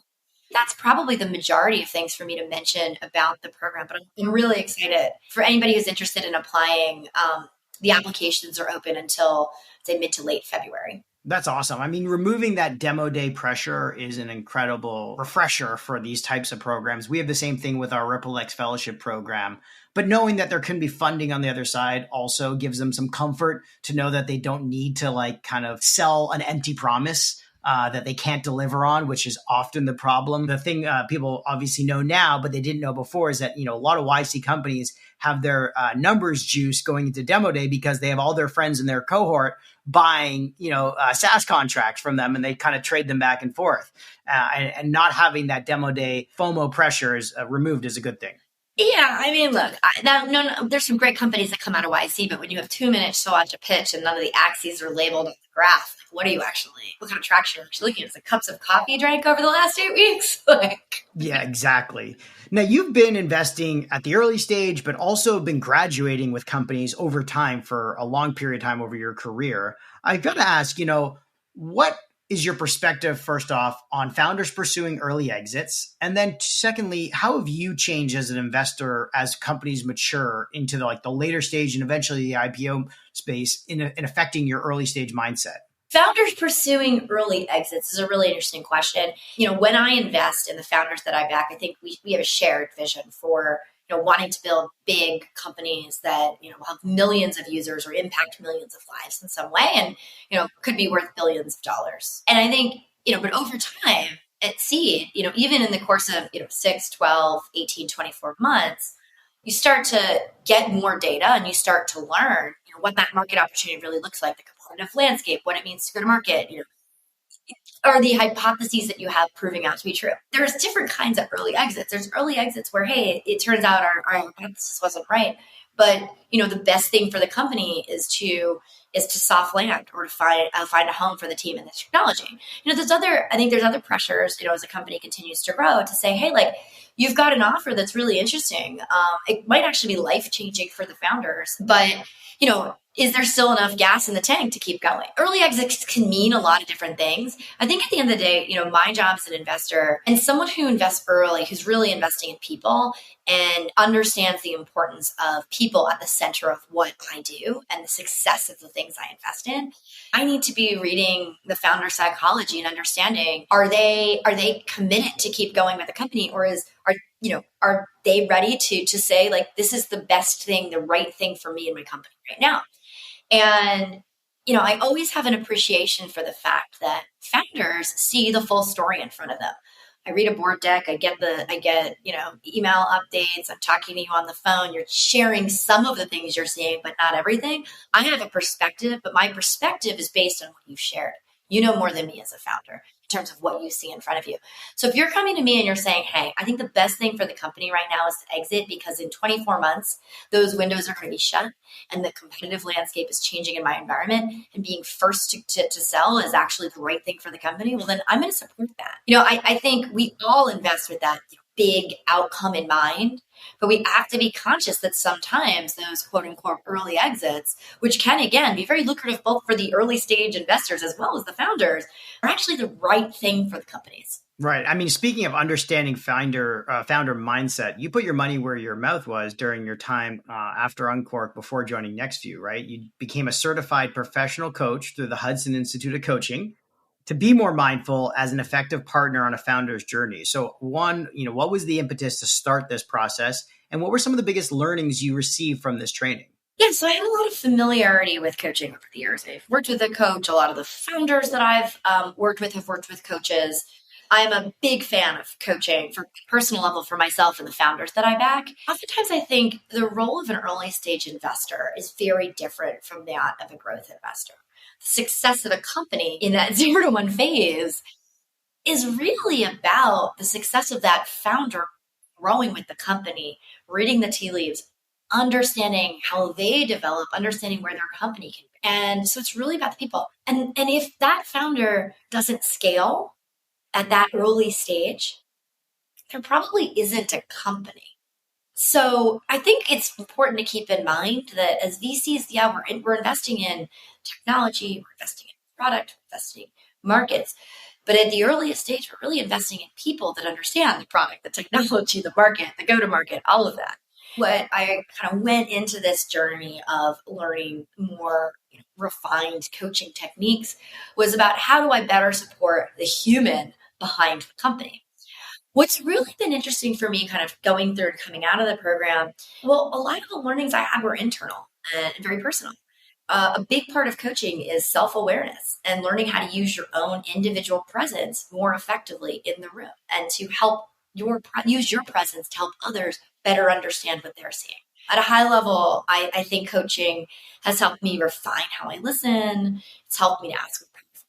That's probably the majority of things for me to mention about the program, but I'm really excited. For anybody who's interested in applying, the applications are open until, say, mid to late February. That's awesome. I mean, removing that demo day pressure is an incredible refresher for these types of programs. We have the same thing with our Ripple X Fellowship program, but knowing that there can be funding on the other side also gives them some comfort to know that they don't need to kind of sell an empty promise that they can't deliver on, which is often the problem. The thing people obviously know now, but they didn't know before, is that, a lot of YC companies have their numbers juice going into demo day because they have all their friends in their cohort buying, SaaS contracts from them, and they kind of trade them back and forth. And not having that demo day FOMO pressure is removed is a good thing. Yeah, I mean, look, there's some great companies that come out of YC, but when you have 2 minutes to watch a pitch and none of the axes are labeled on the graph, what kind of traction are you looking at? Is it cups of coffee you drank over the last 8 weeks? Yeah, exactly. Now, you've been investing at the early stage, but also been graduating with companies over time for a long period of time over your career. I've got to ask, what is your perspective, first off, on founders pursuing early exits? And then secondly, how have you changed as an investor as companies mature into the later stage and eventually the IPO space in affecting your early stage mindset? Founders pursuing early exits is a really interesting question. When I invest in the founders that I back, I think we have a shared vision for wanting to build big companies that, have millions of users or impact millions of lives in some way, and, could be worth billions of dollars. And I think, but over time at seed, even in the course of, 6, 12, 18, 24 months, you start to get more data and you start to learn, what that market opportunity really looks like, the competitive landscape, what it means to go to market, are the hypotheses that you have proving out to be true. There's different kinds of early exits. There's early exits where, hey, it turns out our hypothesis wasn't right. But, the best thing for the company is to soft land or to find a home for the team and the technology. There's other pressures, as a company continues to grow, to say, hey, you've got an offer that's really interesting. It might actually be life-changing for the founders, but, is there still enough gas in the tank to keep going? Early exits can mean a lot of different things. I think at the end of the day, my job as an investor and someone who invests early, who's really investing in people and understands the importance of people at the center of what I do and the success of the things I invest in, I need to be reading the founder psychology and understanding, are they committed to keep going with the company, or are they ready to say, this is the best thing, the right thing for me and my company right now? And, I always have an appreciation for the fact that founders see the full story in front of them. I read a board deck, I get email updates, I'm talking to you on the phone, you're sharing some of the things you're seeing, but not everything. I have a perspective, but my perspective is based on what you've shared. You know more than me as a founder in terms of what you see in front of you. So if you're coming to me and you're saying, hey, I think the best thing for the company right now is to exit because in 24 months, those windows are going to be shut and the competitive landscape is changing in my environment, and being first to sell is actually the right thing for the company, well, then I'm going to support that. I think we all invest with that big outcome in mind. But we have to be conscious that sometimes those quote unquote early exits, which can again be very lucrative both for the early stage investors as well as the founders, are actually the right thing for the companies. Right. I mean, speaking of understanding founder mindset, you put your money where your mouth was during your time after Uncork before joining NextView, right? You became a certified professional coach through the Hudson Institute of Coaching to be more mindful as an effective partner on a founder's journey. So one, what was the impetus to start this process? And what were some of the biggest learnings you received from this training? Yeah, so I had a lot of familiarity with coaching over the years. I've worked with a coach. A lot of the founders that I've worked with have worked with coaches. I'm a big fan of coaching for personal level for myself and the founders that I back. Oftentimes, I think the role of an early stage investor is very different from that of a growth investor. The success of a company in that 0 to 1 phase is really about the success of that founder growing with the company, reading the tea leaves, understanding how they develop, understanding where their company can be. And so it's really about the people. And if that founder doesn't scale at that early stage, there probably isn't a company. So I think it's important to keep in mind that as VCs, we're investing in technology, we're investing in product, we're investing in markets. But at the earliest stage, we're really investing in people that understand the product, the technology, the market, the go-to-market, all of that. What I kind of went into this journey of learning more refined coaching techniques was about how do I better support the human behind the company. What's really been interesting for me kind of going through and coming out of the program, well, a lot of the learnings I had were internal and very personal. A big part of coaching is self-awareness and learning how to use your own individual presence more effectively in the room and to help use your presence to help others better understand what they're seeing. At a high level, I think coaching has helped me refine how I listen. It's helped me to ask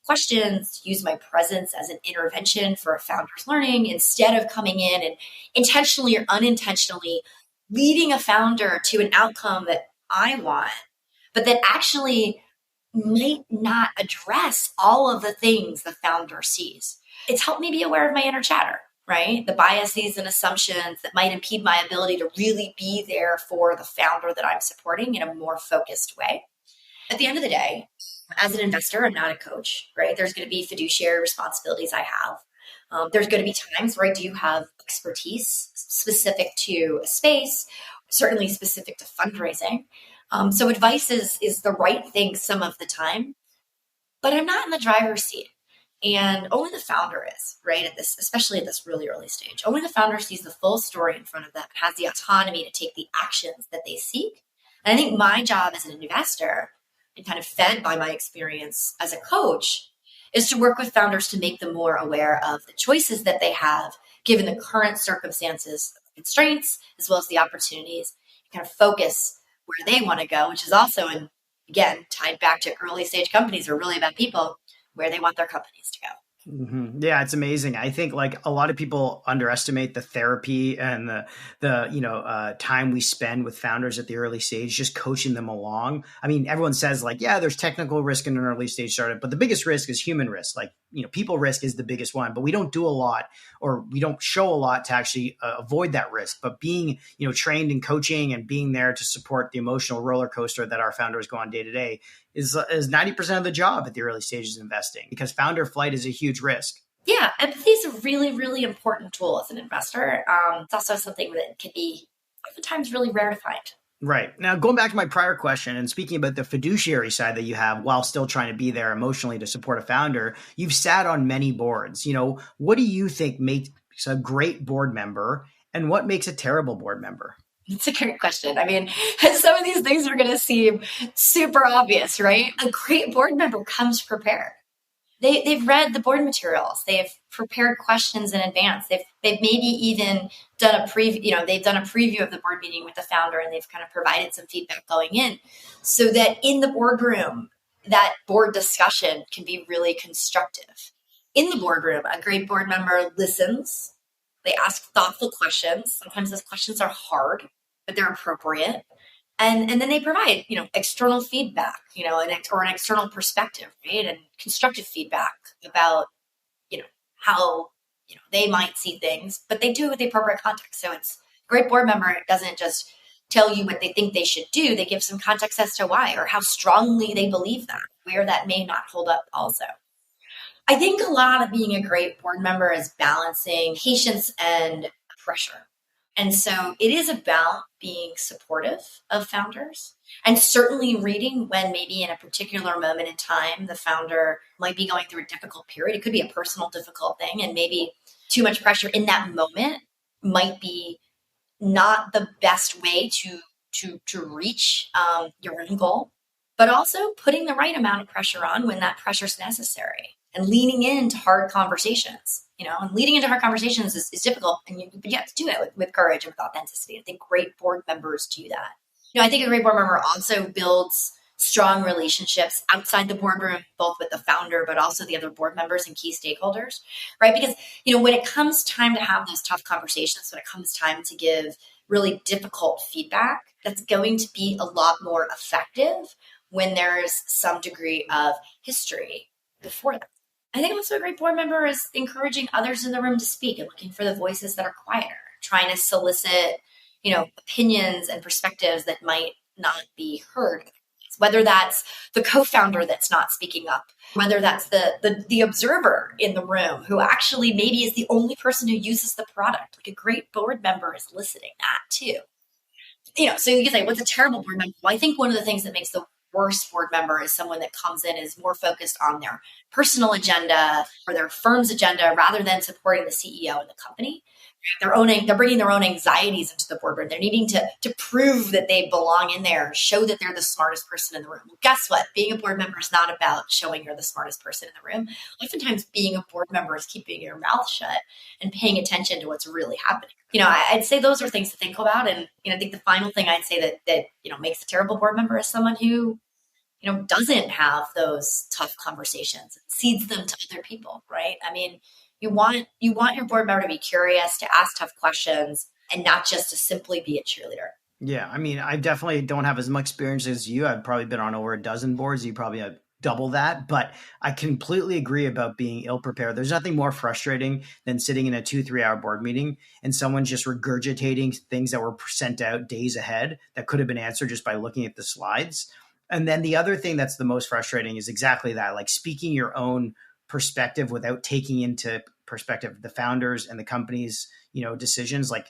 questions, use my presence as an intervention for a founder's learning instead of coming in and intentionally or unintentionally leading a founder to an outcome that I want, but that actually might not address all of the things the founder sees. It's helped me be aware of my inner chatter, right? The biases and assumptions that might impede my ability to really be there for the founder that I'm supporting in a more focused way. At the end of the day, as an investor, I'm not a coach, right? There's going to be fiduciary responsibilities I have. There's going to be times where I do have expertise specific to a space, certainly specific to fundraising. So advice is the right thing some of the time, but I'm not in the driver's seat. And only the founder is, right? Especially at this really early stage. Only the founder sees the full story in front of them, has the autonomy to take the actions that they seek. And I think my job as an investor, and kind of fed by my experience as a coach, is to work with founders to make them more aware of the choices that they have, given the current circumstances, constraints, as well as the opportunities, and kind of focus where they want to go, which is also, again, tied back to early stage companies are really about people, where they want their companies to go. Mm-hmm. Yeah, it's amazing. I think like a lot of people underestimate the therapy and the time we spend with founders at the early stage, just coaching them along. I mean, everyone says like, yeah, there's technical risk in an early stage startup, but the biggest risk is human risk. Like, people risk is the biggest one, but we don't do a lot, or we don't show a lot to actually avoid that risk. But being, trained in coaching and being there to support the emotional roller coaster that our founders go on day to day is 90% of the job at the early stages of investing, because founder flight is a huge risk. Yeah, empathy is a really, really important tool as an investor. It's also something that can be oftentimes really rare to find. Right. Now, going back to my prior question and speaking about the fiduciary side that you have while still trying to be there emotionally to support a founder, you've sat on many boards. What do you think makes a great board member and what makes a terrible board member? It's a great question. I mean, some of these things are going to seem super obvious, right? A great board member comes prepared. They've read the board materials. They've prepared questions in advance. They've maybe even done a preview. They've done a preview of the board meeting with the founder, and they've kind of provided some feedback going in, so that in the boardroom, that board discussion can be really constructive. In the boardroom, a great board member listens. They ask thoughtful questions. Sometimes those questions are hard, but they're appropriate. And then they provide, external feedback, or an external perspective, right? And constructive feedback about, how they might see things, but they do it with the appropriate context. So it's a great board member doesn't just tell you what they think they should do. They give some context as to why or how strongly they believe that, where that may not hold up also. I think a lot of being a great board member is balancing patience and pressure. And so it is about being supportive of founders and certainly reading when maybe in a particular moment in time, the founder might be going through a difficult period. It could be a personal difficult thing, and maybe too much pressure in that moment might be not the best way to reach your own goal, but also putting the right amount of pressure on when that pressure is necessary and leaning into hard conversations. And leading into hard conversations is difficult, but you have to do it with courage and with authenticity. I think great board members do that. I think a great board member also builds strong relationships outside the boardroom, both with the founder, but also the other board members and key stakeholders, right? Because, when it comes time to have those tough conversations, when it comes time to give really difficult feedback, that's going to be a lot more effective when there's some degree of history before that. I think also a great board member is encouraging others in the room to speak and looking for the voices that are quieter, trying to solicit, opinions and perspectives that might not be heard. Whether that's the co-founder that's not speaking up, whether that's the observer in the room who actually maybe is the only person who uses the product. Like a great board member is listening to that too. So you can say, what's a terrible board member? Well, I think one of the things that makes the worst board member is someone that comes in is more focused on their personal agenda or their firm's agenda rather than supporting the CEO and the company. They're bringing their own anxieties into the boardroom. They're needing to prove that they belong in there, show that they're the smartest person in the room. Well, guess what? Being a board member is not about showing you're the smartest person in the room. Oftentimes being a board member is keeping your mouth shut and paying attention to what's really happening. I'd say those are things to think about. And, I think the final thing I'd say that makes a terrible board member is someone who, doesn't have those tough conversations, cedes them to other people, right? I mean, you want your board member to be curious, to ask tough questions, and not just to simply be a cheerleader. Yeah, I mean, I definitely don't have as much experience as you. I've probably been on over a dozen boards. You probably have double that, but I completely agree about being ill-prepared. There's nothing more frustrating than sitting in a 2-3 hour board meeting and someone just regurgitating things that were sent out days ahead that could have been answered just by looking at the slides. And then the other thing that's the most frustrating is exactly that, like speaking your own perspective without taking into perspective the founders and the company's, decisions. Like,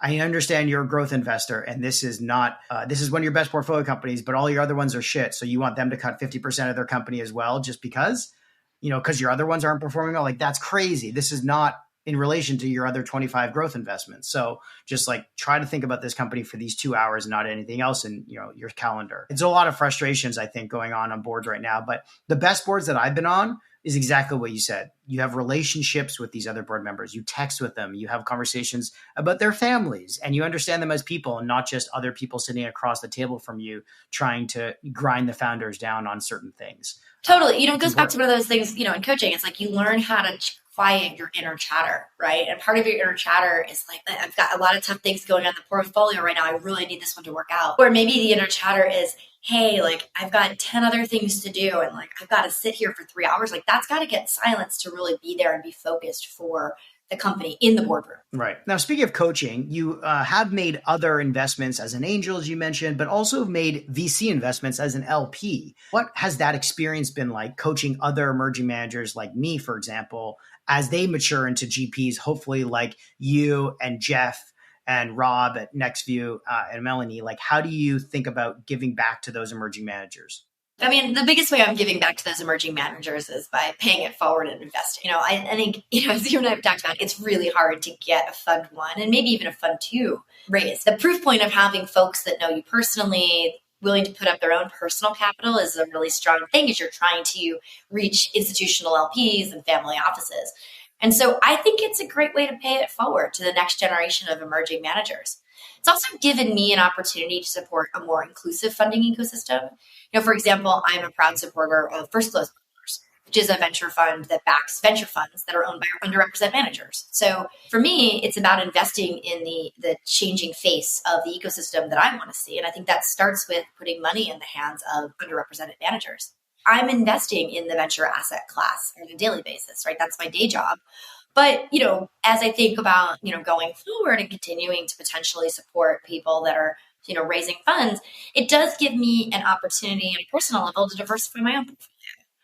I understand you're a growth investor and this is not, this is one of your best portfolio companies, but all your other ones are shit. So you want them to cut 50% of their company as well, just because your other ones aren't performing well. Like, that's crazy. This is not in relation to your other 25 growth investments. So just like try to think about this company for these 2 hours, not anything else in your calendar. It's a lot of frustrations, I think, going on boards right now. But the best boards that I've been on is exactly what you said. You have relationships with these other board members. You text with them. You have conversations about their families and you understand them as people and not just other people sitting across the table from you trying to grind the founders down on certain things. Totally. It goes back to one of those things, in coaching. It's like you learn how to quiet your inner chatter, right? And part of your inner chatter is like, I've got a lot of tough things going on in the portfolio right now. I really need this one to work out. Or maybe the inner chatter is, hey, like I've got 10 other things to do and like I've got to sit here for 3 hours. Like that's got to get silenced to really be there and be focused for the company in the boardroom. Right. Now, speaking of coaching, you have made other investments as an angel, as you mentioned, but also made VC investments as an LP. What has that experience been like coaching other emerging managers like me, for example, as they mature into GPs, hopefully like you and Jeff and Rob at NextView and Melanie? Like, how do you think about giving back to those emerging managers? I mean, the biggest way I'm giving back to those emerging managers is by paying it forward and investing. I think, as you and I have talked about, it's really hard to get a fund 1 and maybe even a fund 2 raised. The proof point of having folks that know you personally, willing to put up their own personal capital is a really strong thing as you're trying to reach institutional LPs and family offices. And so I think it's a great way to pay it forward to the next generation of emerging managers. It's also given me an opportunity to support a more inclusive funding ecosystem. For example, I'm a proud supporter of First Close Partners, which is a venture fund that backs venture funds that are owned by underrepresented managers. So for me, it's about investing in the changing face of the ecosystem that I want to see. And I think that starts with putting money in the hands of underrepresented managers. I'm investing in the venture asset class on a daily basis, right? That's my day job. But, as I think about, going forward and continuing to potentially support people that are, raising funds, it does give me an opportunity at a personal level to diversify my own portfolio.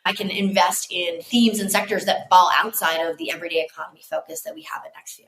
I can invest in themes and sectors that fall outside of the everyday economy focus that we have at NextView.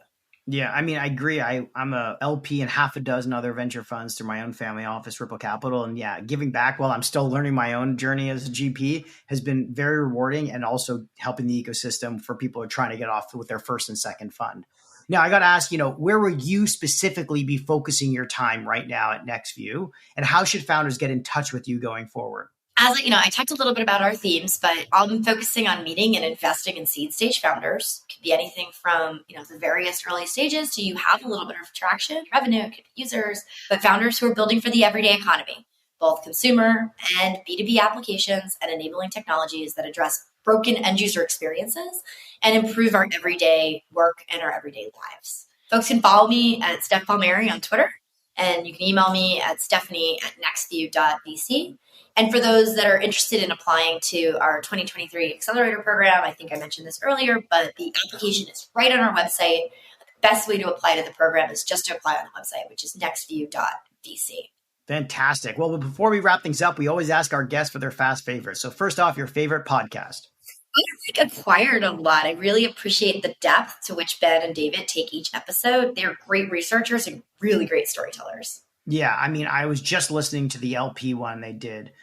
Yeah, I mean, I agree. I'm a LP in half a dozen other venture funds through my own family office, Ripple Capital. And yeah, giving back while I'm still learning my own journey as a GP has been very rewarding, and also helping the ecosystem for people who are trying to get off with their first and second fund. Now, I got to ask, where will you specifically be focusing your time right now at NextView, and how should founders get in touch with you going forward? As I talked a little bit about our themes, but I'm focusing on meeting and investing in seed stage founders. It could be anything from, the various early stages to you have a little bit of traction, revenue, it could be users, but founders who are building for the everyday economy, both consumer and B2B applications and enabling technologies that address broken end user experiences and improve our everyday work and our everyday lives. Folks can follow me at Steph Palmeri on Twitter, and you can email me at stephanie@nextview.vc. And for those that are interested in applying to our 2023 Accelerator program, I think I mentioned this earlier, but the application is right on our website. The best way to apply to the program is just to apply on the website, which is nextview.vc. Fantastic. Well, before we wrap things up, we always ask our guests for their fast favorites. So first off, your favorite podcast. I've acquired a lot. I really appreciate the depth to which Ben and David take each episode. They're great researchers and really great storytellers. Yeah, I mean, I was just listening to the LP one they did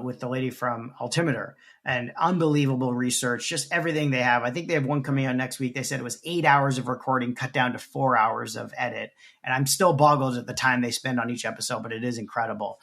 with the lady from Altimeter, and unbelievable research, just everything they have. I think they have one coming out next week. They said it was 8 hours of recording cut down to 4 hours of edit. And I'm still boggled at the time they spend on each episode, but it is incredible.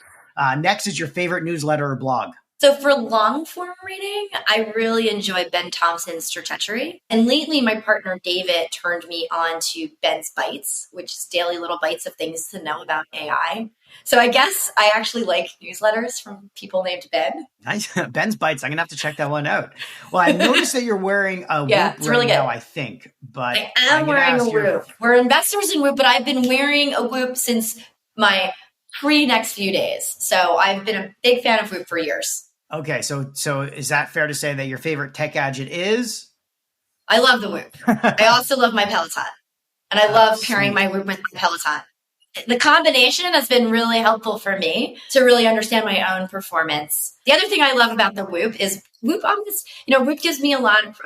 Next is your favorite newsletter or blog. So for long form reading, I really enjoy Ben Thompson's Stratechery. And lately, my partner David turned me on to Ben's Bites, which is daily little bites of things to know about AI. So I guess I actually like newsletters from people named Ben. Nice. Ben's Bites. I'm going to have to check that one out. Well, I noticed that you're wearing a Whoop it's really right good. now, I think. But I am wearing a Whoop. We're investors in Whoop, but I've been wearing a Whoop since my pre-NextView days. So I've been a big fan of Whoop for years. Okay, so is that fair to say that your favorite tech gadget is? I love the Whoop. I also love my Peloton. And I love pairing my Whoop with my Peloton. The combination has been really helpful for me to really understand my own performance. The other thing I love about the Whoop is Whoop gives me a lot of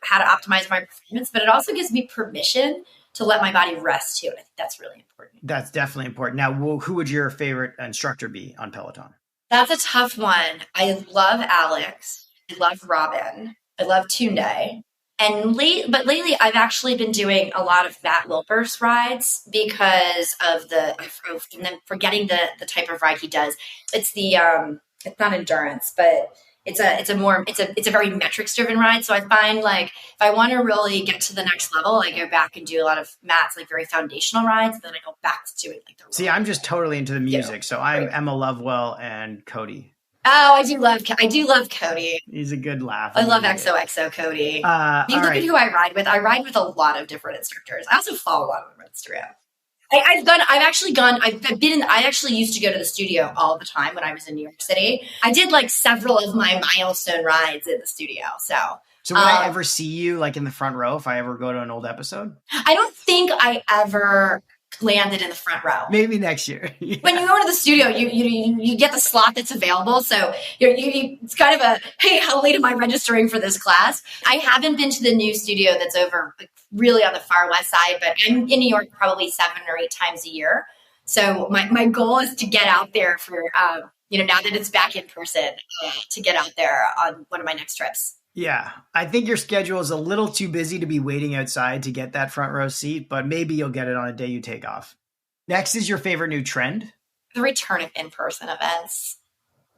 how to optimize my performance, but it also gives me permission to let my body rest too. And I think that's really important. That's definitely important. Now, who would your favorite instructor be on Peloton? That's a tough one. I love Alex. I love Robin. I love Tunde. But lately, I've actually been doing a lot of Matt Wilper's rides because of forgetting the type of ride he does. It's it's not endurance, but it's a very metrics driven ride. So I find like if I want to really get to the next level, I go back and do a lot of Matt's like very foundational rides. And then I go back to doing like the. See, I'm just totally into the music. So I'm Emma Lovewell and Cody. Oh, I do love Cody. He's a good laugh. I love XOXO Cody. You look at who I ride with. I ride with a lot of different instructors. I also follow a lot of them on Instagram. I actually used to go to the studio all the time when I was in New York City. I did like several of my milestone rides in the studio. So would I ever see you like in the front row if I ever go to an old episode? I don't think I ever landed in the front row. Maybe next year. Yeah. When you go to the studio, you get the slot that's available. So it's kind of a, hey, how late am I registering for this class? I haven't been to the new studio that's over really on the far west side, but I'm in New York probably 7 or 8 times a year. So my goal is to get out there for, now that it's back in person, to get out there on one of my next trips. Yeah, I think your schedule is a little too busy to be waiting outside to get that front row seat, but maybe you'll get it on a day you take off. Next is your favorite new trend? The return of in-person events.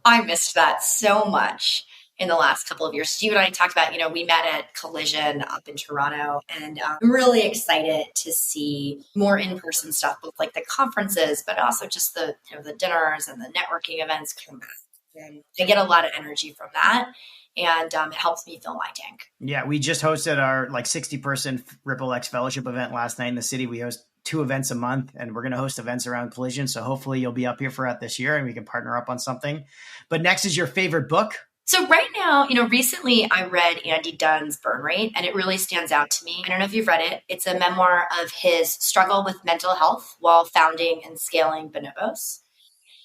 I missed that so much in the last couple of years. You and I talked about, we met at Collision up in Toronto, and I'm really excited to see more in-person stuff, both like the conferences, but also just the dinners and the networking events come back. And I get a lot of energy from that. And it helps me fill my tank. Yeah, we just hosted our 60-person Ripple X Fellowship event last night in the city. We host 2 events a month, and we're going to host events around Collision. So hopefully you'll be up here for that this year and we can partner up on something. But next is your favorite book. So right now, recently I read Andy Dunn's Burn Rate, and it really stands out to me. I don't know if you've read it. It's a memoir of his struggle with mental health while founding and scaling Bonobos.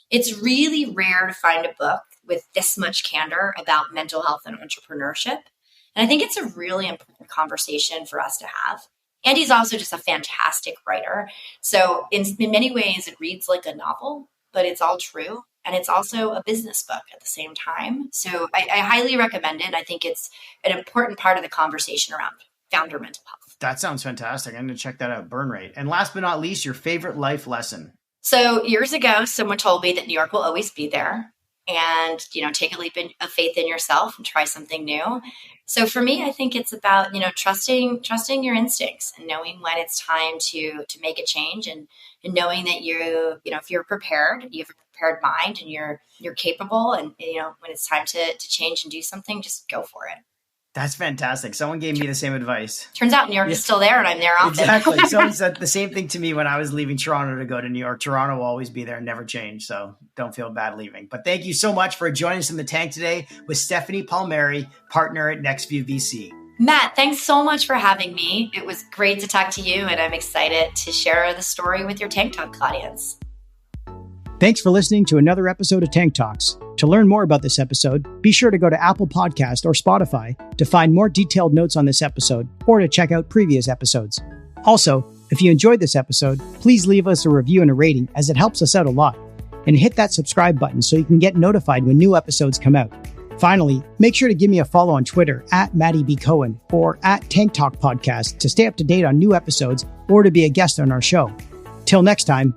It's really rare to find a book with this much candor about mental health and entrepreneurship. And I think it's a really important conversation for us to have. Andy's also just a fantastic writer. So in many ways, it reads like a novel, but it's all true. And it's also a business book at the same time. So I highly recommend it. I think it's an important part of the conversation around founder mental health. That sounds fantastic. I'm going to check that out, Burn Rate. And last but not least, your favorite life lesson. So years ago, someone told me that New York will always be there. And, take a leap of faith in yourself and try something new. So for me, I think it's about, trusting your instincts and knowing when it's time to make a change and knowing that if you're prepared, you have a prepared mind and you're capable and, when it's time to change and do something, just go for it. That's fantastic. Someone gave me the same advice. Turns out New York is still there and I'm there often. Exactly. Someone said the same thing to me when I was leaving Toronto to go to New York. Toronto will always be there and never change. So don't feel bad leaving. But thank you so much for joining us in the tank today with Stephanie Palmeri, partner at NextView VC. Matt, thanks so much for having me. It was great to talk to you and I'm excited to share the story with your Tank Talk audience. Thanks for listening to another episode of Tank Talks. To learn more about this episode, be sure to go to Apple Podcast or Spotify to find more detailed notes on this episode or to check out previous episodes. Also, if you enjoyed this episode, please leave us a review and a rating as it helps us out a lot. And hit that subscribe button so you can get notified when new episodes come out. Finally, make sure to give me a follow on Twitter at Maddie B. Cohen or at Tank Talk Podcast to stay up to date on new episodes or to be a guest on our show. Till next time,